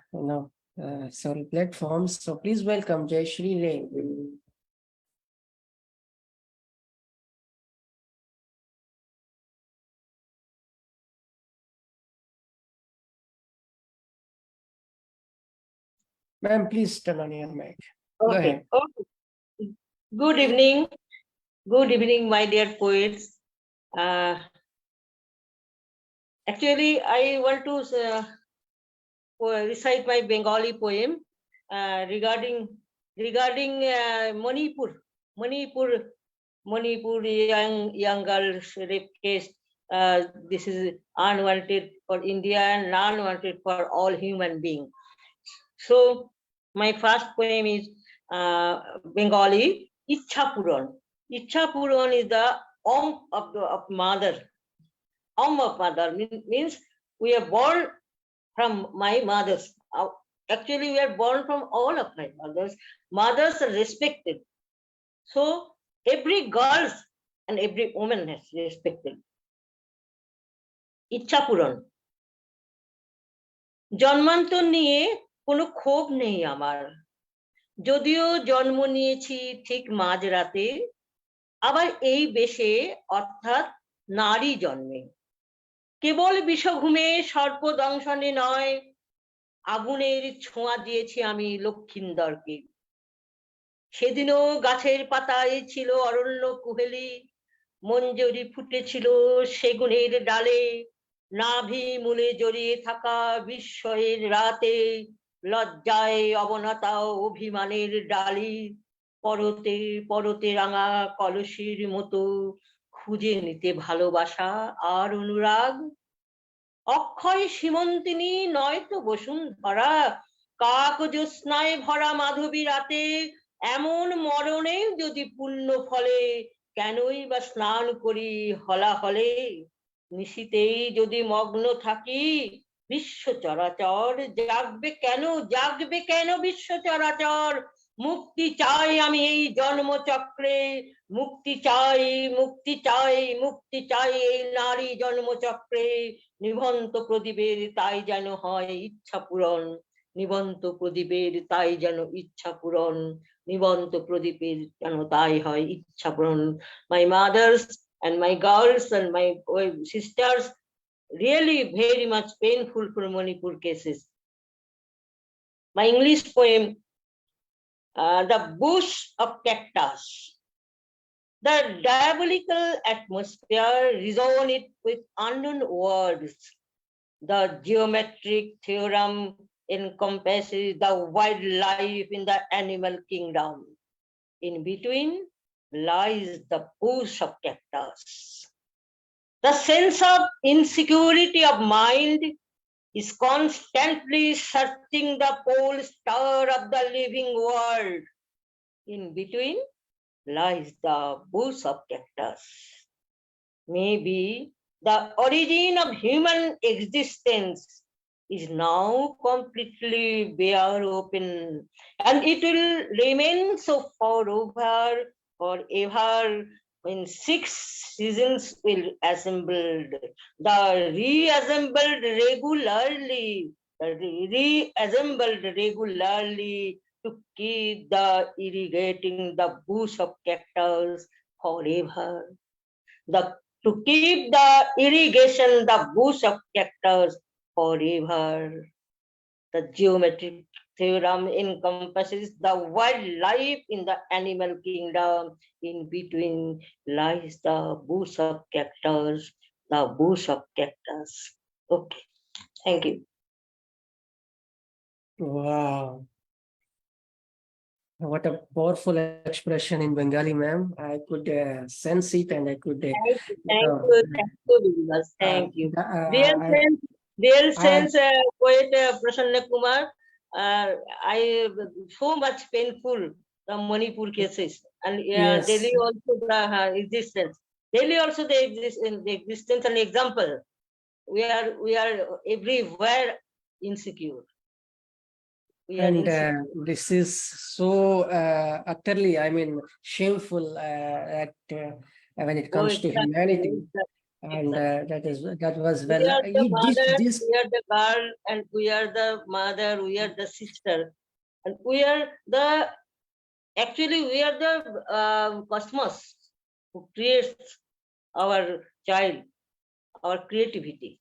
several platforms. So please welcome Jayashree Trao. Ma'am, please turn on your mic. Go ahead. Okay. Good evening. Good evening, my dear poets. Actually, I want to recite my Bengali poem regarding Manipur young girls rape case this is unwanted for India and unwanted for all human beings. So my first poem is Bengali, Ichha Puran. Ichha Puran is the of mother. Of mother means we are born from my mothers. Actually, we are born from all of my mothers. Mothers are respected. So every girl and every woman has respected. ইচ্ছা পূরণ জন্মান্তর নিয়ে কোনো ক্ষোভ নেই আমার, যদিও জন্ম নিয়েছি ঠিক মাঝরাতে, আবার এই বেশে অর্থাৎ নারী জন্মে। কেবল বিষঘুমে সর্পদংশনে নয়, আগুনের ছোঁয়া দিয়েছি আমি লক্ষিন্দরকে। সেদিনও গাছের পাতায় ছিল অরণ্য কুহেলি, মঞ্জরি ফুটেছিল সেগুনের ডালে, নাভি মূলে জড়িয়ে থাকা বিস্ময়ের রাতে, লজ্জায় অবনতা অভিমানের ডালি, পরতে পরতে রাঙা কলসির মতো খুঁজে নিতে ভালোবাসা আর অনুরাগ। অক্ষয় সীমন্তিনী নয়তো বসুন্ধরা, কাক জ্যোৎস্নায় ভরা মাধবী রাতে, এমন মরণে যদি পুণ্য ফলে, কেনই বা স্নান করি হলাহলে। নিশীতেই যদি মগ্ন থাকি বিশ্ব চরাচর, জাগবে কেন বিশ্ব চরাচর। মুক্তি চাই আমি এই জন্মচক্রে, মুক্তি চাই মুক্তি চাই মুক্তি চাই এই নারী জন্মচক্রে। নিভন্ত প্রদীপের তাই যেন হয় ইচ্ছা পূরণ, নিবন্ত প্রদীপের তাই যেন ইচ্ছা পূরণ, নিবন্ত প্রদীপের যেন তাই হয় ইচ্ছা পূরণ। My mothers and my girls and my sisters, really very much painful for Manipur cases. My English poem, The Bush of Cactus. The diabolical atmosphere resonates with unknown words. The geometric theorem encompasses the wildlife in the animal kingdom. In between lies the bush of cactus. The sense of insecurity of mind is constantly searching the pole star of the living world. In between lies the bush of cactus. Maybe the origin of human existence is now completely bare open, and it will remain so forever when 6 seasons will assembled, the reassembled regularly to keep the irrigating the bush of cactus forever. To keep the irrigation the bush of cactus forever. The geometric theorem encompasses the wildlife in the animal kingdom. In between lies the bush of cactus, the bush of cactus. Okay, thank you. Wow. What a powerful expression in Bengali, ma'am. I could sense it, and I could. Thank you. Dear sense, poet Prasanna Kumar, I so much painful the Manipur cases, and Yes. Delhi also the existence. Delhi also the existence and example. We are everywhere insecure. And this is so utterly, I mean, shameful when it comes to humanity. And that was well. We are the mother, we are the girl, and we are the mother, we are the sister, and we are the cosmos who creates our child, our creativity.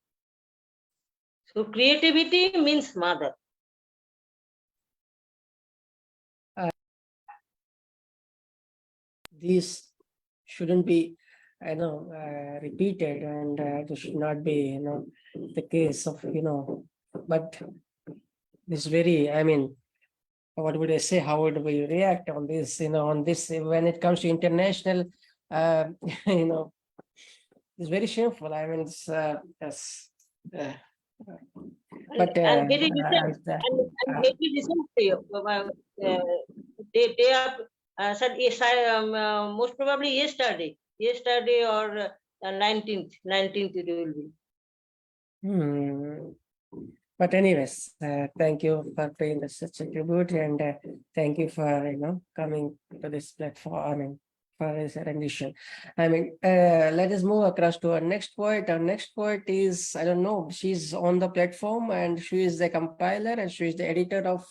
So creativity means mother. These shouldn't be, repeated, and this should not be, the case of, but this very, I mean, what would I say? How would we react on this? On this when it comes to international, it's very shameful. I mean, it's, yes. And very recent, and very recently, they have said yes, most probably yesterday or 19th it will be. But anyways, thank you for paying such a tribute, and thank you for coming to this platform. I mean, for this rendition. I mean, let us move across to our next poet. Our next poet is, I don't know, she's on the platform, and she is the compiler, and she is the editor of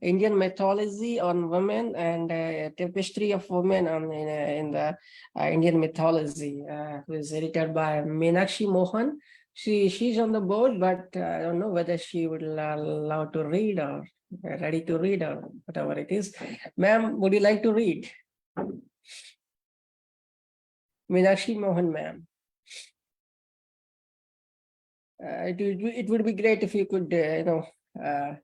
Indian mythology on women and tapestry of women on in the Indian mythology, who is edited by Meena Chauhan. She's on the board, but I don't know whether she would allow to read or ready to read or whatever it is. Ma'am, would you like to read? Meena Chauhan, ma'am. It would be great if you could, turn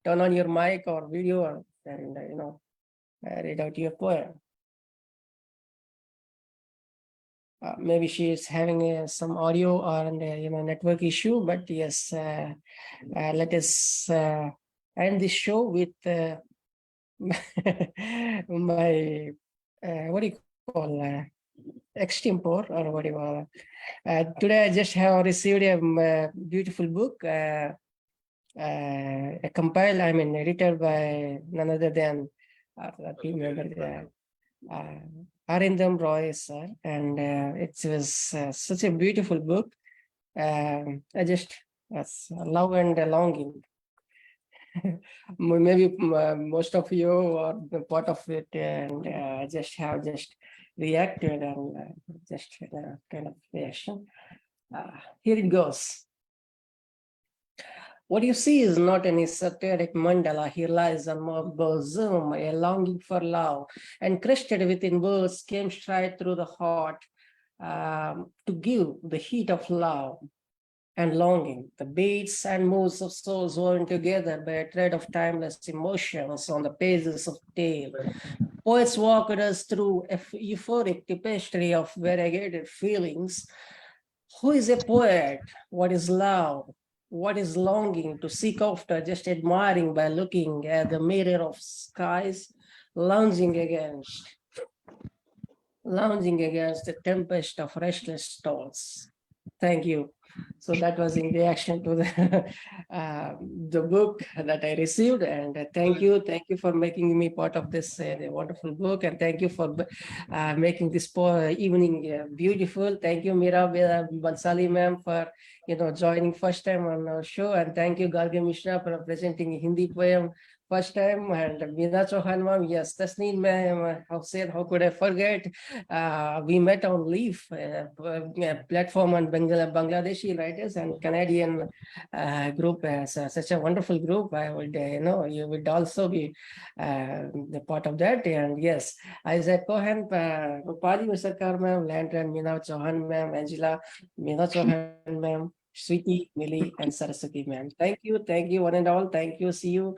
on your mic or video and read out your poem. Maybe she is having some audio or network issue, but yes, let us end this show with my what do you call extempore, or what do you call today I just have received a beautiful book, compiled, I mean, edited by none other than Arindam Roy, sir, and it was such a beautiful book. I just love and longing. Maybe most of you are the part of it, and just reacted and just kind of reaction. Here it goes. What you see is not an esoteric mandala. Here lies on my bosom a longing for love, and crested within words came straight through the heart to give the heat of love and longing, the beats and moves of souls woven together by a thread of timeless emotions on the pages of tale. Poets walked us through a euphoric tapestry of variegated feelings. Who is a poet? What is love? What is longing to seek after, just admiring by looking at the mirror of skies, lounging against the tempest of restless thoughts. Thank you. So that was in reaction to the book that I received, and thank you for making me part of this wonderful book, and thank you for making this evening beautiful. Thank you, Meera Bansali ma'am, for joining first time on our show, and thank you, Gargi Mishra, for presenting a Hindi poem first time, and Meena Chauhan ma'am, yes, Tasneem ma'am, how could I forget? We met on Leaf platform on Bangladeshi writers and Canadian group, such a wonderful group. I would, you would also be the part of that. And yes, Isaac Cohen, Roopali Sircar ma'am, Landran, Meena Chauhan ma'am, Angela, Meena Chauhan ma'am, Sweetie, Millie, and Saraswati ma'am. Thank you, one and all. Thank you. See you.